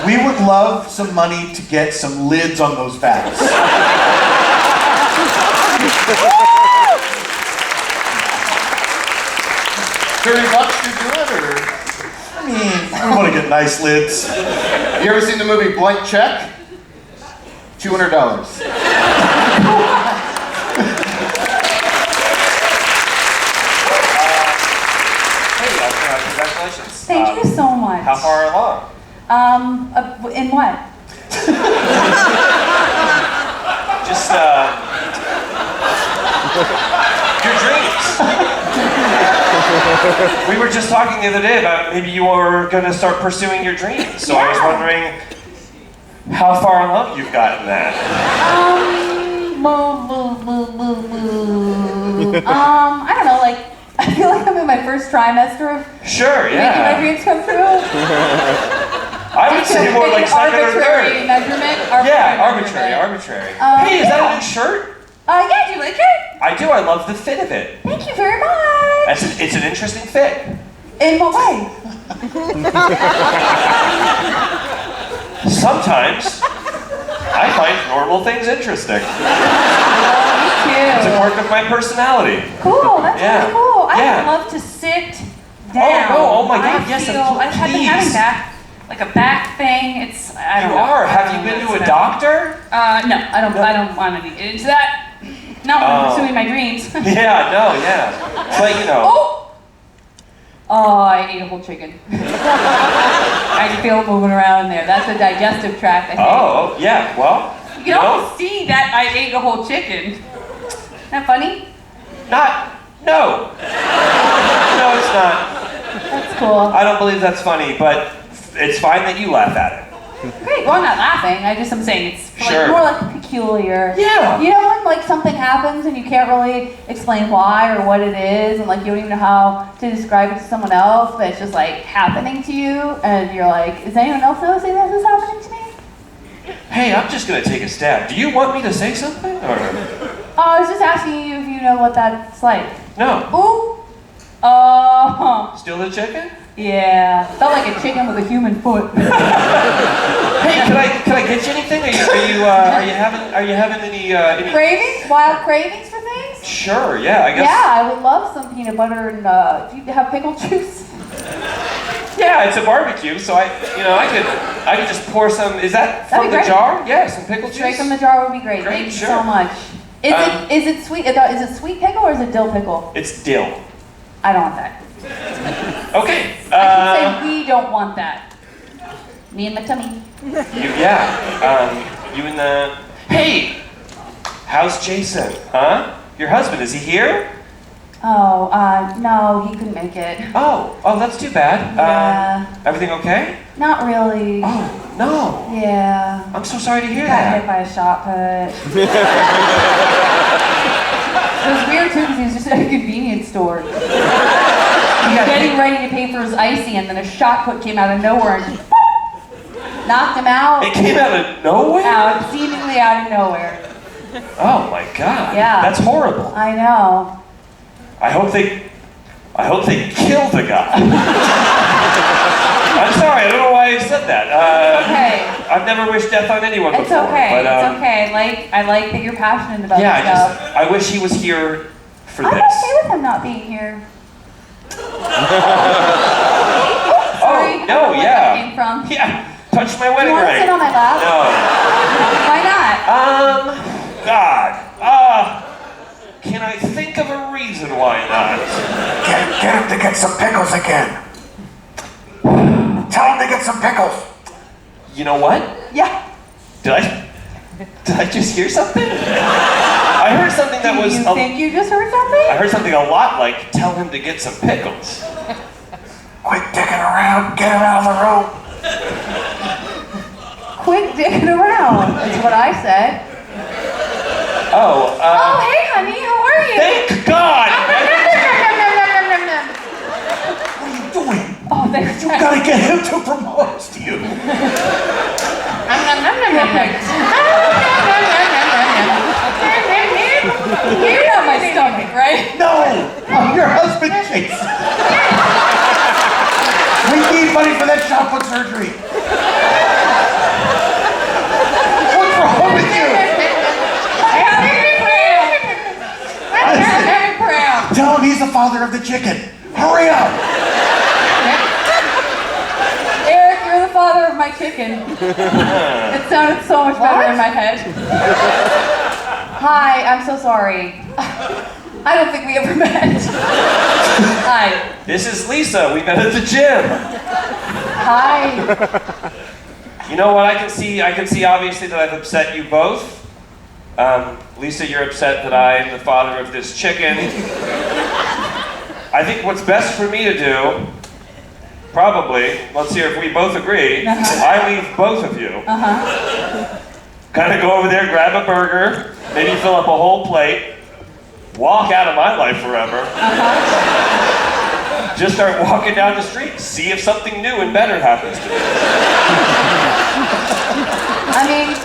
We would love some money to get some lids on those vats. $30 to do it, or? I mean, we want to get nice lids. You ever seen the movie Blank Check? $200. Congratulations. Thank you so much. How far along? In what? Just, your dreams. We were just talking the other day about maybe you were going to start pursuing your dreams. So I was wondering how far along you've gotten that. I don't know, like, I feel like I'm in my first trimester of Sure, making my yeah. dreams come true. I would say more like second or arbitrary third. measurment. Yeah, arbitrary. Hey, is that a new shirt? Yeah, do you like it? I do. I love the fit of it. Thank you very much. It's an interesting fit. In what way? Sometimes I find normal things interesting. It's a Cute. quirk of my personality. Cool, that's Yeah. really cool. I Yeah. would love to sit down. Oh, no, oh my God, yes, I've been having please. back like a back thing. I don't know. Have you been to a doctor? No, I don't want to get into that. Not when I'm pursuing my dreams. Yeah, no, yeah. It's like, Oh, I ate a whole chicken. I can feel it moving around in there. That's the digestive tract, I think. Oh, yeah, well. You can almost see that I ate a whole chicken. Isn't that funny? No. No, it's not. That's cool. I don't believe that's funny, but it's fine that you laugh at it. Great. Well, I'm not laughing. I'm saying it's Sure. more like peculiar. Yeah. You know when like something happens and you can't really explain why or what it is, and like you don't even know how to describe it to someone else, but it's just like happening to you, and you're like, is anyone else noticing this is happening to me? Hey, I'm just gonna take a stab. Do you want me to say something, or? Oh, I was just asking you if you know what that's like. No. Ooh. Oh. Still the chicken? Yeah. Felt like a chicken with a human foot. Hey, can I get you anything? Are you having any Cravings? Wild cravings for things? Sure, yeah, I guess. Yeah, I would love some peanut butter and do you have pickle juice? Yeah, it's a barbecue, so I could just pour some. Is that That'd from be the great. jar? Yeah, some pickle juice. Straight from the jar would be great. Great, Thank you sure. so much. Is it sweet? Is it sweet pickle or is it dill pickle? It's dill. I don't want that. Okay. I should say we don't want that. Me and my tummy. You and the. Hey, how's Jason? Huh? Your husband, is he here? Oh, no, he couldn't make it. Oh, that's too bad. Yeah. Everything okay? Not really. Oh, no. Yeah. I'm so sorry to hear Got that. hit by a shot put. It was weird too because he was just at a convenience store. He was getting ready to pay for his icy and then a shot put came out of nowhere and just knocked him out. It came out of nowhere? Seemingly out of nowhere. Oh my God. Yeah. That's horrible. I know. I hope they kill the guy. I'm sorry, I don't know why I said that. Okay. I've never wished death on anyone It's before. okay. But, It's okay. I like that you're passionate about this stuff. I wish he was here for I'm this. okay with him not being here. Sorry, I don't know where that came from. Yeah, touch my Do wedding you want to ring. sit on my lap? No. Why not? God. Can I think of a reason why not? Get him to get some pickles again. Tell him to get some pickles. You know what? Yeah. Did I just hear something? I heard something that was. You think you just heard something? I heard something a lot like, tell him to get some pickles. Quit dicking around. Get him out of the room. Quit dicking around. That's what I said. Oh, Oh, hey, honey. How are you? Thank God! What are you doing? Oh, thanks. You gotta get him to propose to you. You're not my stomach, right? No! I'm your husband, Jason. We need money for that shot put surgery. What's wrong with you? Tell him he's the father of the chicken. Hurry up! Eric, you're the father of my chicken. It sounded so much better in my head. Hi, I'm so sorry. I don't think we ever met. Hi. This is Lisa. We met at the gym. Hi. You know what I can see? I can see obviously that I've upset you both. Lisa, you're upset that I am the father of this chicken. I think what's best for me to do, probably, let's hear if we both agree, I leave both of you. Kind of go over there, grab a burger, maybe fill up a whole plate, walk out of my life forever. Just start walking down the street, see if something new and better happens to me. I mean,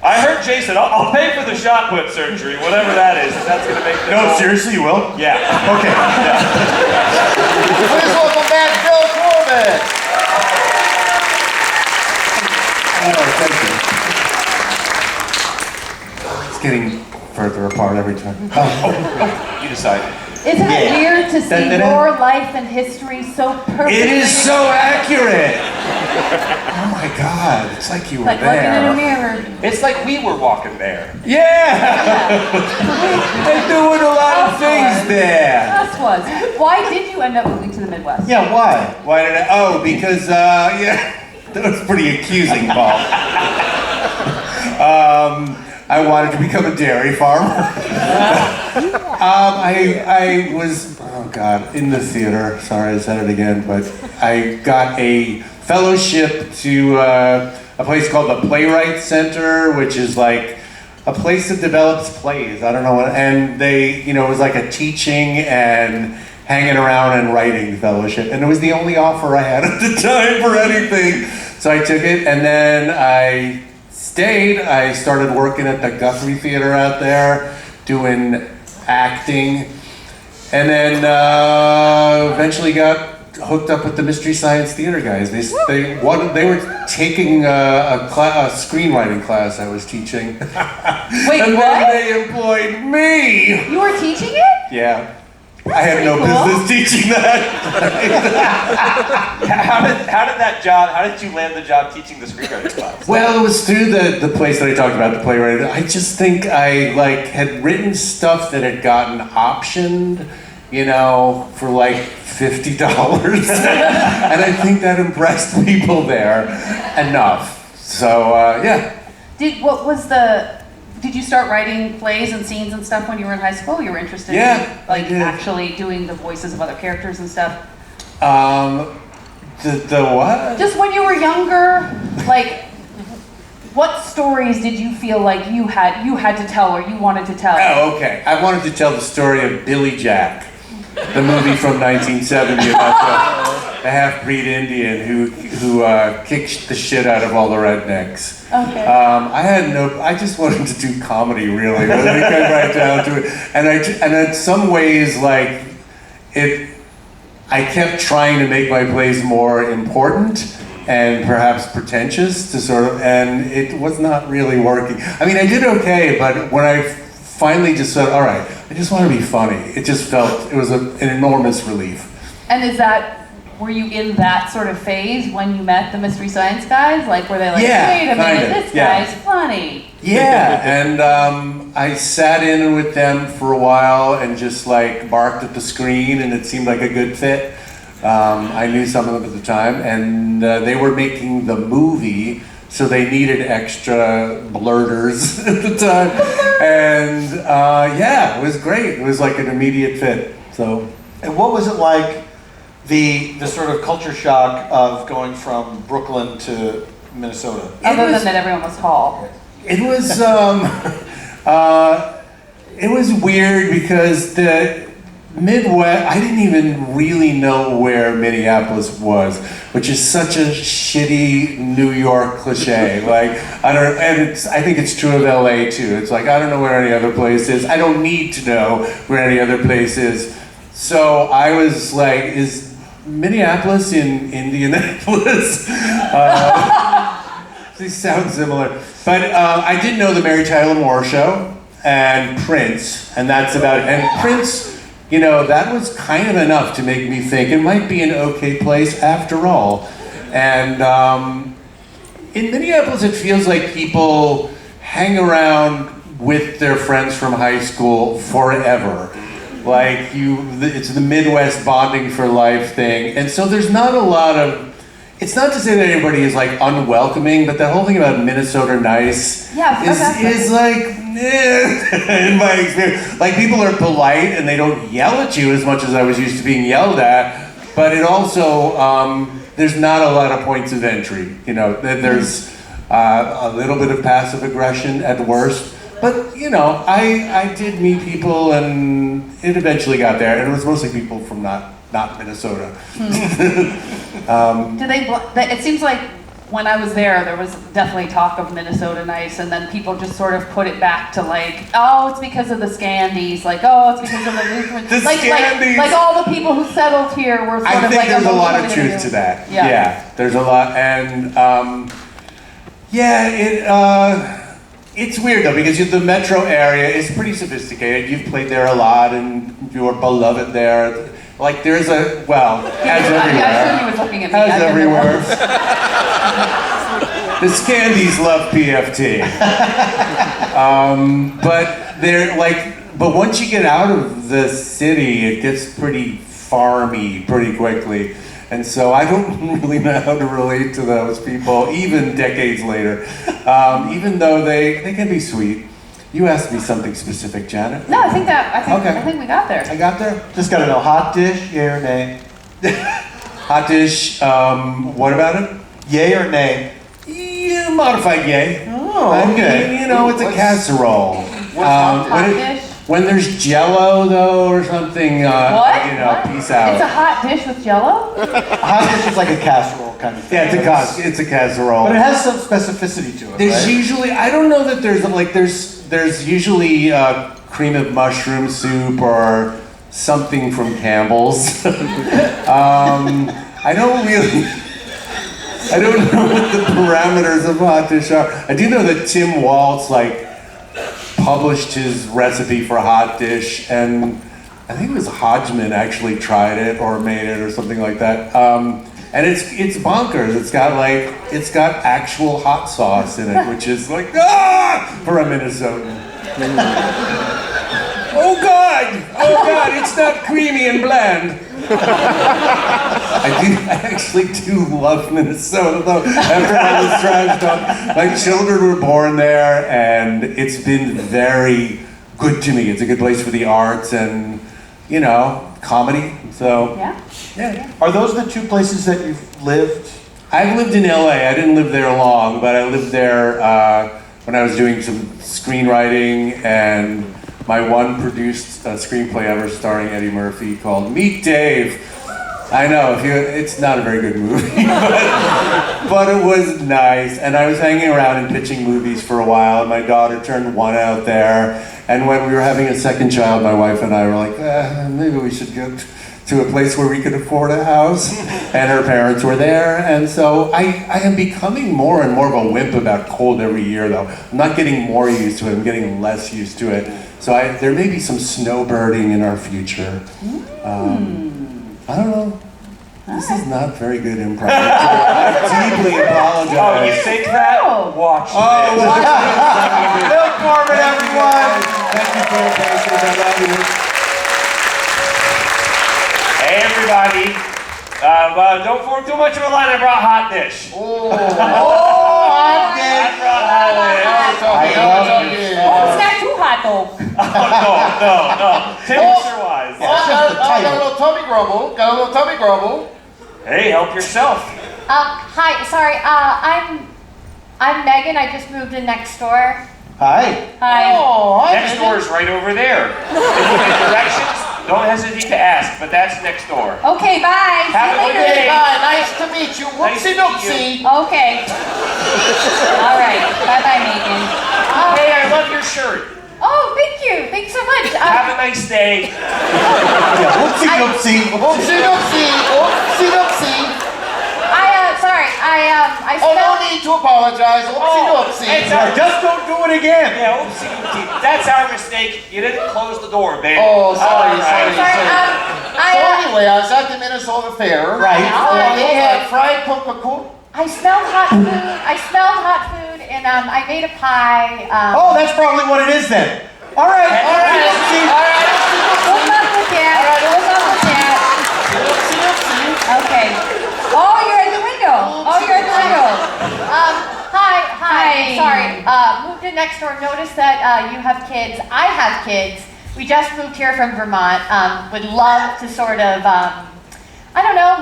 I heard Jason, I'll pay for the shot put surgery, whatever that is. If that's gonna make the No, seriously, you will? Yeah. Okay. Please welcome back Bill Corbett. Oh, thank you. It's getting further apart every time. You decide. Isn't it Yeah. weird to see Da-da-da. your life and history so perfectly? It is so accurate. Oh my God, it's like you were Like looking in a there. mirror. It's like we were walking there. Yeah. They're doing a lot of things there. Us was. Why did you end up moving to the Midwest? Yeah, why? Why did I? Oh, because yeah, that was pretty accusing, Paul. I wanted to become a dairy farmer. I was, oh God, in the theater. Sorry, I said it again, but I got a fellowship to a place called the Playwright Center, which is like a place that develops plays. I don't know what, and they, it was like a teaching and hanging around and writing fellowship, and it was the only offer I had at the time for anything. So I took it, and then I stayed. I started working at the Guthrie Theater out there, doing acting, and then eventually got hooked up with the Mystery Science Theater guys. They were taking a screenwriting class I was teaching. Wait, And what? then they employed me. You were teaching it? Yeah. I had no pretty cool. business teaching that. How did you land the job teaching the screenwriting class? Well, it was through the place that I talked about, the playwright. I just think I had written stuff that had gotten optioned, for like $50. And I think that impressed people there enough. So, yeah. Did you start writing plays and scenes and stuff when you were in high school? You were interested Yeah, in I did. actually doing the voices of other characters and stuff? The what? Just when you were younger, like what stories did you feel like you had to tell or you wanted to tell? Oh, okay. I wanted to tell the story of Billy Jack, the movie from 1970 about the half-breed Indian who kicked the shit out of all the rednecks. Okay. I just wanted to do comedy, really. But I came right down to it, and in some ways, I kept trying to make my plays more important and perhaps pretentious and it was not really working. I mean, I did okay, but when I finally just said, all right, I just want to be funny, it was an enormous relief. And were you in that sort of phase when you met the Mystery Science guys? Like, were they like, Yeah, wait a minute, kinda, this yeah. guy's funny? Yeah, and I sat in with them for a while and just barked at the screen, and it seemed like a good fit. I knew some of them at the time, and they were making the movie, so they needed extra blurters at the time. And yeah, it was great. It was like an immediate fit. So. And what was it like, the sort of culture shock of going from Brooklyn to Minnesota? Other than that everyone was tall. It was it was weird because the Midwest, I didn't even really know where Minneapolis was, which is such a shitty New York cliche. I think it's true of LA too. It's like, I don't know where any other place is. I don't need to know where any other place is. So I was like, is Minneapolis in Indianapolis? These sound similar. But I did know the Mary Tyler Moore Show and Prince, and that's about it. And Prince, that was kind of enough to make me think it might be an okay place after all. And in Minneapolis, it feels like people hang around with their friends from high school forever. It's the Midwest bonding for life thing. And so there's not a lot of, it's not to say that everybody is unwelcoming, but that whole thing about Minnesota nice is in my experience. People are polite and they don't yell at you as much as I was used to being yelled at, but it also, there's not a lot of points of entry. There's a little bit of passive aggression at worst. But, I did meet people and it eventually got there, and it was mostly people from not Minnesota. It seems like when I was there was definitely talk of Minnesota nice, and then people just sort of put it back to oh, it's because of the Scandies, oh, it's because of the Lutherans. Scandies! All the people who settled here were sort I of think there's a lot of emotionally truth to that. Yeah. There's a lot, and It's weird though, because the metro area is pretty sophisticated. You've played there a lot, and you're beloved there. Like there's as everywhere. I assume he was looking at me. As everywhere. The Scandies love PFT. But once you get out of the city, it gets pretty farmy pretty quickly. And so I don't really know how to relate to those people, even decades later, even though they can be sweet. You asked me something specific, Janet. No, I think we got there. I got there. Just gotta know, hot dish, yay or nay? Hot dish, what about it? Yay or nay? Yeah, modified yay. Oh, okay. You know, it's a casserole. Hot dish? When there's Jello though, or something, What? peace out. It's a hot dish with Jello? Hot dish is like a casserole kind of thing. Yeah, it's a casserole. But it has some specificity to it, There's right? usually, I don't know that there's usually cream of mushroom soup or something from Campbell's. I don't know what the parameters of hot dish are. I do know that Tim Waltz published his recipe for hot dish, and I think it was Hodgman actually tried it or made it or something like that. And it's bonkers. It's got actual hot sauce in it, which is for a Minnesotan. Oh God, it's not creamy and bland. I actually do love Minnesota though. After I was trashed on, my children were born there, and it's been very good to me. It's a good place for the arts and, comedy. So yeah. Are those the two places that you've lived? I've lived in LA. I didn't live there long, but I lived there when I was doing some screenwriting, and my one produced screenplay ever starring Eddie Murphy called Meet Dave. I know, it's not a very good movie, but it was nice. And I was hanging around and pitching movies for a while, and my daughter turned 1 out there. And when we were having a second child, my wife and I were like, maybe we should go to a place where we could afford a house. And her parents were there. And so I am becoming more and more of a wimp about cold every year, though. I'm not getting more used to it, I'm getting less used to it. So there may be some snowbirding in our future. I don't know. This is not very good improv. I deeply apologize. Oh, you think that? Watch this. Bill Corbett, everyone! Thank you for your patience. I love you. Hey, everybody. Don't form too much of a line. I brought hot dish. Hot I dish! brought hot dish. Oh, it's not too hot though. Oh, no. Tim Sir-wise. Just the title. Got a little tummy grumble. Hey, help yourself. Hi, sorry, I'm Megan, I just moved in next door. Hi. Hi. Oh, Next door is right over there. If you need directions, don't hesitate to ask, but that's next door. Okay, bye. Have a See you good later. day. Nice to meet you. Nice to meet you. Okay. All right. Bye-bye, Megan. Hey, I love your shirt. Oh, thank you. Thanks so much. Have a nice day. Whoopsie doopsie. I Oh, no spelled... need to apologize. It's our, Just don't do it again. yeah, oopsie doopsie. That's our mistake. You didn't close the door, babe. Oh, sorry. Sorry, So anyway, I was at the Minnesota Fair. Right. And they had fried Coca-Cola. I smelled hot food, and I made a pie. Oh, that's probably what it is then. All right. We'll not look at. Okay. Oh, you're at the window. Hi. Sorry. Moved in next door. Noticed that you have kids. I have kids. We just moved here from Vermont. Would love to sort of,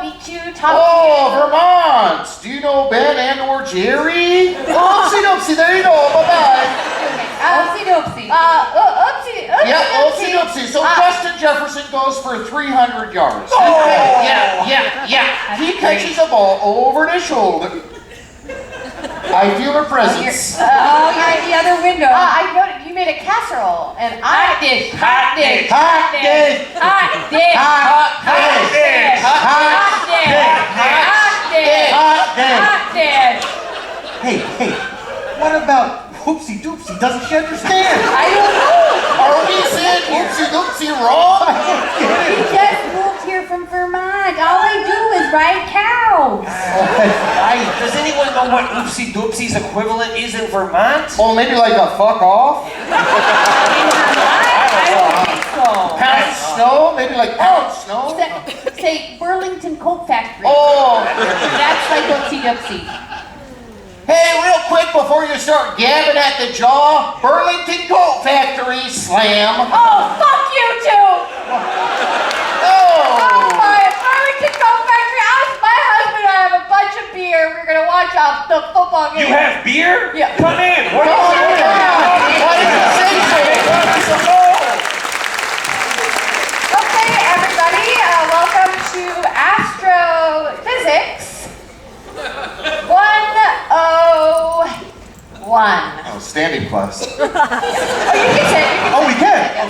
meet you, talk to you. Oh, Vermont. Do you know Ben and or Jerry? Oopsie doopsie. There you go. Bye-bye. Oopsie doopsie. Oopsie Oopsie. So Justin Jefferson goes for 300 yards. Yeah. He catches a ball over the shoulder. I feel her presence. You're at the other window. I noticed you made a casserole, and Hot dish. Hot dish. Hey, what about whoopsie doopsie Doesn't she understand? I don't know. Are we saying whoopsie-doopsie wrong? He just moved here from Vermont. All they do is ride cows. Does anyone know what oopsie doopsie's equivalent is in Vermont? Oh, maybe like a fuck off? I don't think so. Pound snow? Maybe like pound snow? Say Burlington Coat Factory. Oh! That's like oopsie doopsie. Hey, real quick before you start gabbing at the jaw, Burlington Coat Factory slam. Oh, fuck you two! Oh! My Burlington Coat Factory. My husband and I have a bunch of beer. We're gonna watch the football game. You have beer? Yeah. Come in. What Oh, are you doing? why did you say so? Okay, everybody, welcome to Astrophysics 101. Standing class. Oh, you can say it. Oh, we can.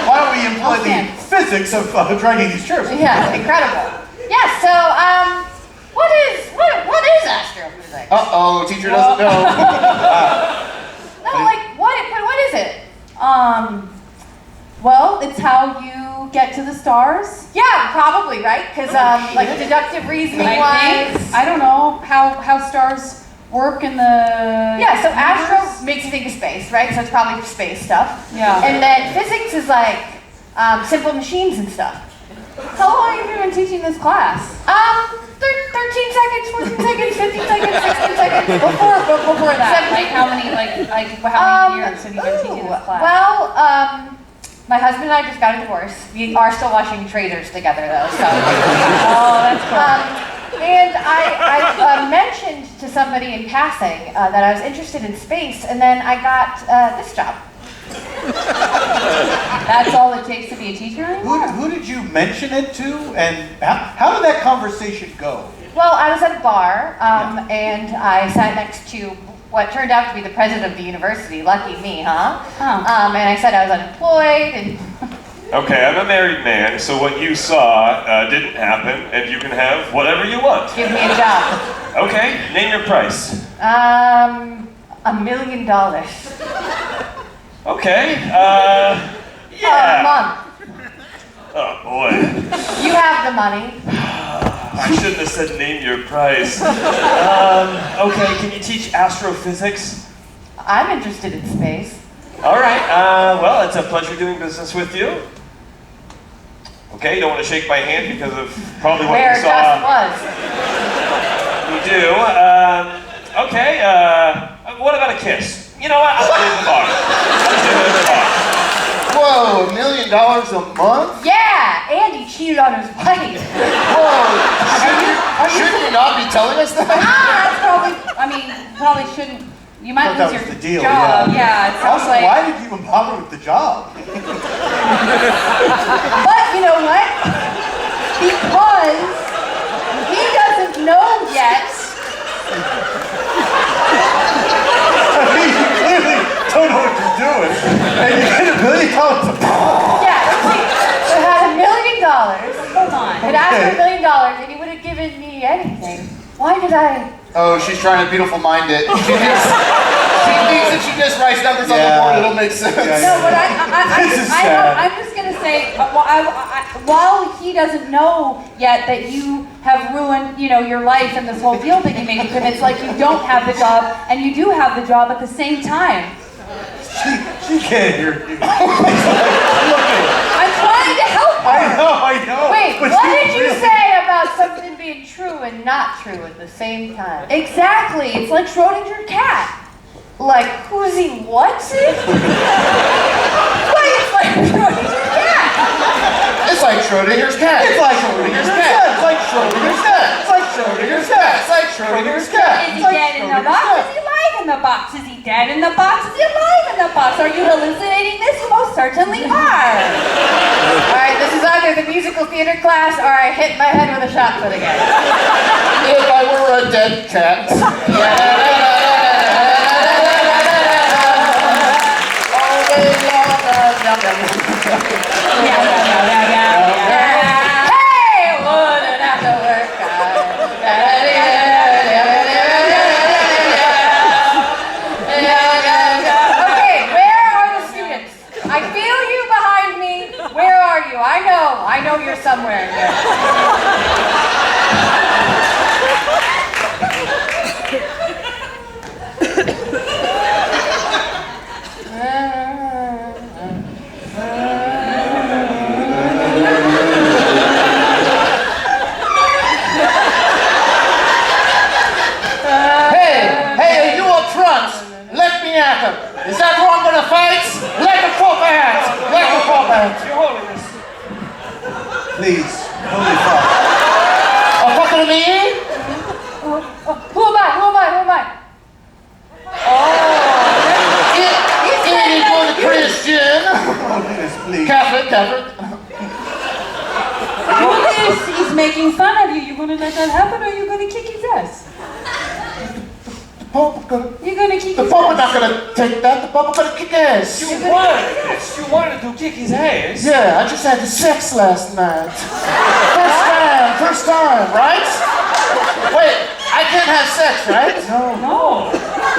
Why don't we employ Okay. the physics of dragging these chairs? Yeah, incredible. Yeah, so, what is astrophysics? Uh-oh, teacher doesn't know. No, like, what is it? Well, it's how you get to the stars. Yeah, probably, right? Because, like, deductive reasoning I wise. think. I don't know how stars work in the. Yeah, so universe. astro makes you think of space, right? So it's probably space stuff. Yeah. And then physics is like simple machines and stuff. How long have you been teaching this class? 13 seconds, 14 seconds, 15 seconds, 16 seconds. Before that, 17. like how many years have you been teaching this class? Well, my husband and I just got a divorce. We are still watching Traders together, though. So. Oh, that's cool. And I mentioned to somebody in passing that I was interested in space, and then I got this job. That's all it takes to be a teacher anymore? Who did you mention it to, and how did that conversation go? Well, I was at a bar, and I sat next to what turned out to be the president of the university. Lucky me, huh? Oh. And I said I was unemployed, and Okay, I'm a married man, so what you saw didn't happen, and you can have whatever you want. give me a job. Okay, name your price. $1 million. Okay, A yeah. month. Oh boy, You have the money. I shouldn't have said name your price. Okay, can you teach astrophysics? I'm interested in space. All right, well, it's a pleasure doing business with you. Okay, you don't want to shake my hand because of probably what Where you Gus saw. was. You do. Okay, what about a kiss? You know what, I'll do it in the bar. Whoa, $1 million a month? Yeah, and he cheated on his wife. Whoa, shouldn't you not be telling us that? That's probably shouldn't. You might I thought lose that your was the deal, job. yeah. It sounds Also, like. why did you even bother with the job? But you know what? Because he doesn't know yet. I mean, you clearly don't know what you're doing, and you get $1 million a month. Yeah, so it had $1 million. Hold on. It asked for $1 million, and he would have given me anything. Why did I? Oh, she's trying to beautiful mind it. She thinks if she just writes numbers on the Yeah. board, it'll make sense. Yeah, No, but This is sad. I'm just gonna say, while he doesn't know yet that you have ruined, your life and this whole deal that you made with him, it's like you don't have the job and you do have the job at the same time. She can't hear you. I'm trying to help her. I know. Wait, but what she did you really- say about something being true and not true at the same time? Exactly. It's like Schrodinger's cat. Like, who's he, what's it? Wait, it's like Schrodinger's cat. It's like Schrodinger's cat. It's like Schrodinger's cat. It's like Schrodinger's cat. It's like Schrodinger's cat. It's like Schrodinger's cat. Is he dead in the box? Is he alive in the box? Is he dead in the box? Is he alive in the box? Are you hallucinating this? You most certainly are. Alright, this is either the musical theater class or I hit my head with a shot put again. If I were a dead cat. Hey, wouldn't have to work hard. know you're somewhere in here. Hey, you up front! Let me at him! Is that who I'm gonna fight? Let the Pope at! Let the Pope at! Your Holiness. Please, Holy Father. Oh, talking to me? Who am I? Any good Christian? Holiness, please. Catholic. Holiness, he's making fun of you. You gonna let that happen, or you gonna kick his ass? You're gonna kick The his Pope is not ass. gonna take that. The Pope is gonna kick ass. You wanted to kick his ass? Yeah, I just had the sex last night. First time, right? Wait, I can't have sex, right? No.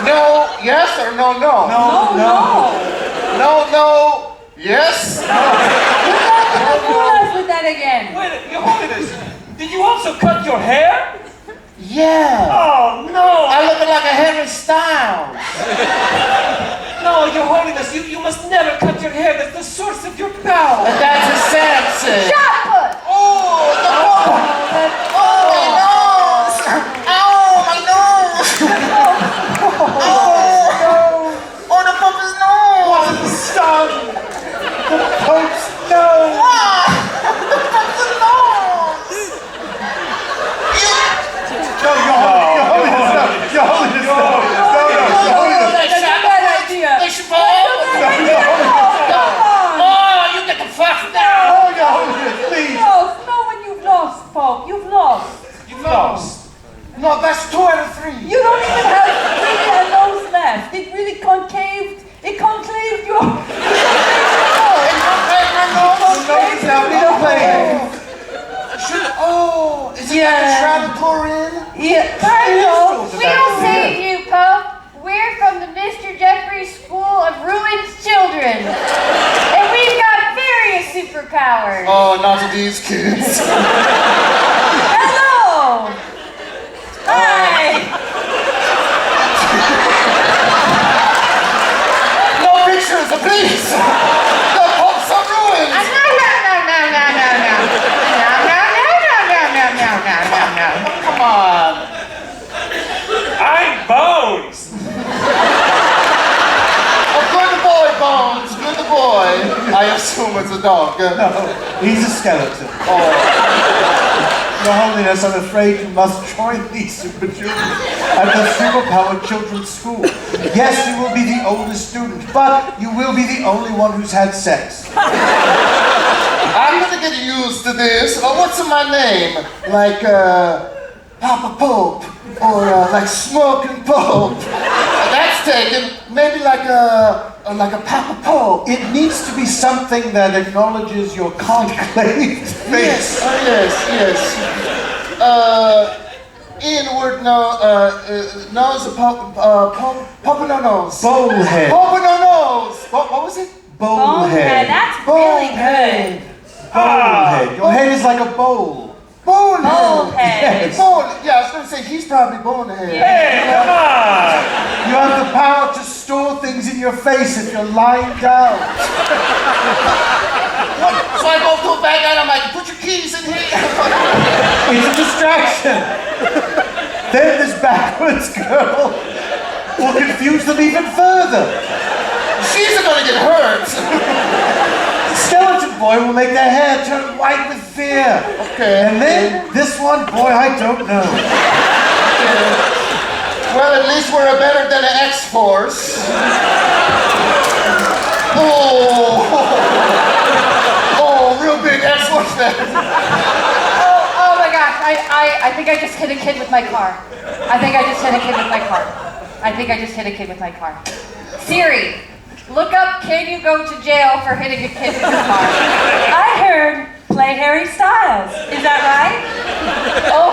No, yes or no? No. No, yes? Don't fool us with that again. Wait, Your Holiness, did you also cut your hair? Yeah. Oh, no. I look like a Harry Styles. No, Your Holiness, you must never cut your hair. That's the source of your power. And that's a Samson. Shot put! Oh, the Pope. Oh, my nose. Ow, my nose. Oh, the Pope's nose. Stop! The Pope's nose! No, Your Holiness, no. Your Holiness, no. That's a bad idea. Oh, you get the fuck down. Oh, Your Holiness, please. No, when you've lost, Pope. You've lost. You've lost. No, that's 2 out of 3. You don't even have really a nose left. It really concaved. It concaved your. No, it's now inflamed. Oh, is it like a shrouded Corinne? Yeah, kind of. We don't save you, Pope. We're from the Mr. Jeffries School of Ruined Children. And we've got various superpowers. Oh, not to these kids. Hello. Hi. No pictures, please. The Pope's are ruined. No. Come on. I'm Bones. Oh, good boy, Bones. Good boy. I assume it's a dog. No, he's a skeleton. Oh. Your Holiness, I'm afraid you must join these super children at the Superpowered Children's School. Yes, you will be the oldest student, but you will be the only one who's had sex. I'm gonna get used to this. Oh, what's my name? Like, Papa Pope. Or, like Smoking Pope. That's taken. Maybe like a Papa Pope. It needs to be something that acknowledges your conclaved face. Yes. Inward nose, Papa no nose. Bullhead. Papa no nose. What was it? Bullhead. That's really good. Bullhead. Your head is like a bowl. Bullhead. Yeah, I was gonna say he's probably bonehead. Hey, come on. You have the power to store things in your face if you're lying down. So I go to a bag and I'm like, put your keys in here. It's a distraction. Then this backwards girl will confuse them even further. She's gonna get hurt. Skeleton boy will make their hair turn white with fear. Okay. And then this one, boy, I don't know. Well, at least we're better than an X-Force. Oh, real big X-Force then. Oh my gosh, I think I just hit a kid with my car. Siri, look up, can you go to jail for hitting a kid with your car? I heard play Harry Styles. Is that right?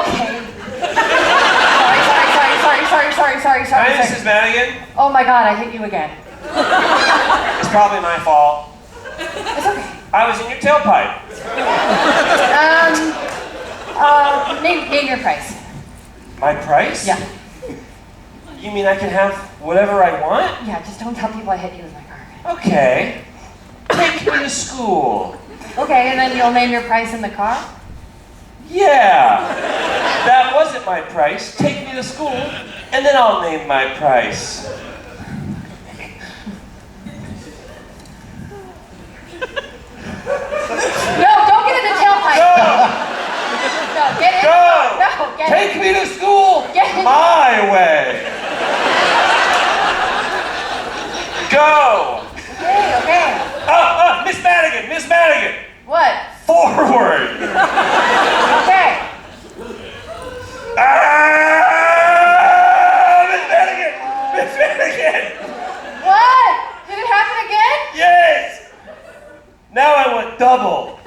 Okay. Sorry. Hi, Mrs. Madigan. Oh my God, I hit you again. It's probably my fault. It's okay. I was in your tailpipe. Name your price. My price? Yeah. You mean I can have whatever I want? Yeah, just don't tell people I hit you with my car. Okay. Take me to school. Okay, and then you'll name your price in the car? Yeah. That wasn't my price. Take me to school, and then I'll name my price. No, don't get in the tailpipe. Go! No, get in. Go! No, get Take in. me to school Get in. my way. Go! Okay. Miss Madigan, Miss Madigan. What? Forward. Okay. Miss Madigan, Miss Madigan. What? Did it happen again? Yes. Now I want double.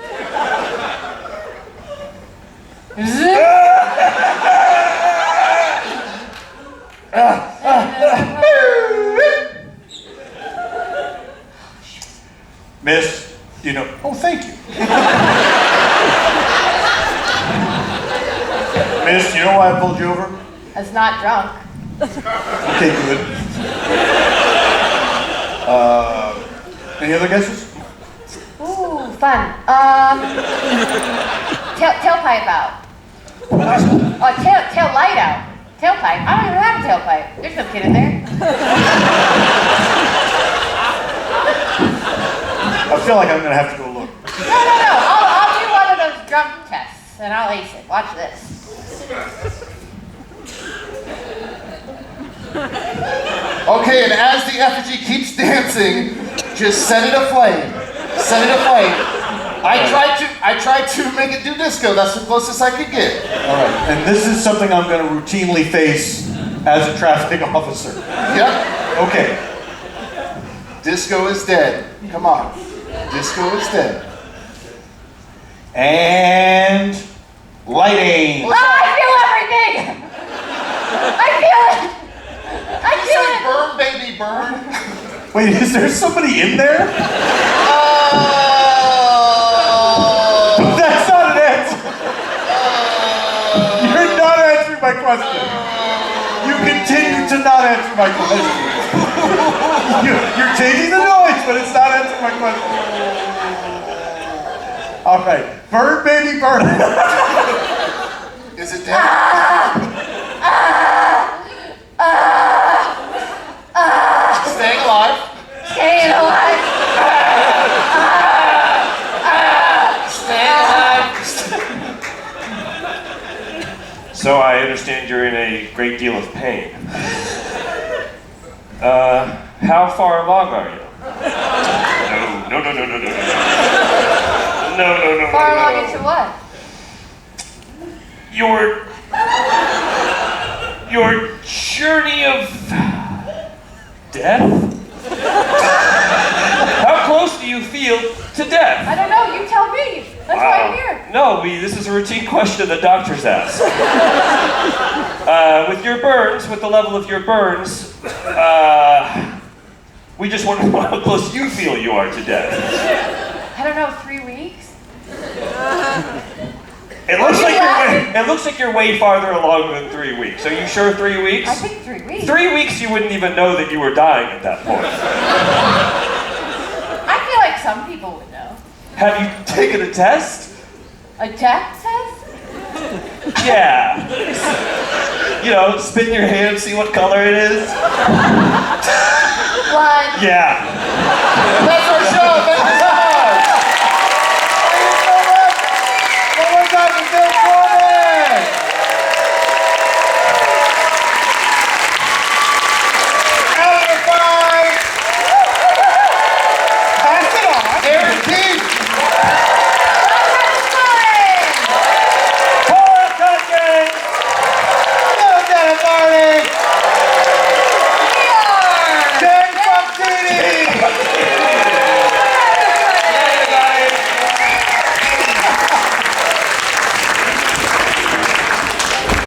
Miss, oh, thank you. Miss, you know why I pulled you over? That's not drunk. Okay, good. Any other guesses? Ooh, fun. Tailpipe out. Oh, tail light out. Tailpipe. I don't even have a tailpipe. There's no kid in there. I feel like I'm gonna have to go look. No. I'll do one of those drunk tests and I'll ace it. Watch this. Okay, and as the effigy keeps dancing, just set it aflame. Set it aflame. I tried to make it do disco. That's the closest I could get. All right, and this is something I'm gonna routinely face as a traffic officer. Yep. Okay. Disco is dead. Come on. Disco is dead. And lighting. Oh, I feel everything! I feel it! I feel Say it! burn, baby, burn. Wait, is there somebody in there? That's not an answer. You're not answering my question. You continue to not answer my question. You're changing the noise, but it's not answering my question. All right, burn, baby, burn. Is it dead? Staying alive. Staying alive! Staying alive. So I understand you're in a great deal of pain. How far along are you? No. No. Far along into what? Your journey of death? How close do you feel to death? I don't know, you tell me. That's why I'm here. No, this is a routine question the doctors ask. With your burns, with the level of your burns, we just want to know how close you feel you are to death. I don't know, 3 weeks? It looks like you're way farther along than 3 weeks. Are you sure 3 weeks? I think 3 weeks. 3 weeks you wouldn't even know that you were dying at that point. I feel like some people would know. Have you taken a test? A test test? Yeah. Spit in your hand, see what color it is. Blood. Yeah. That's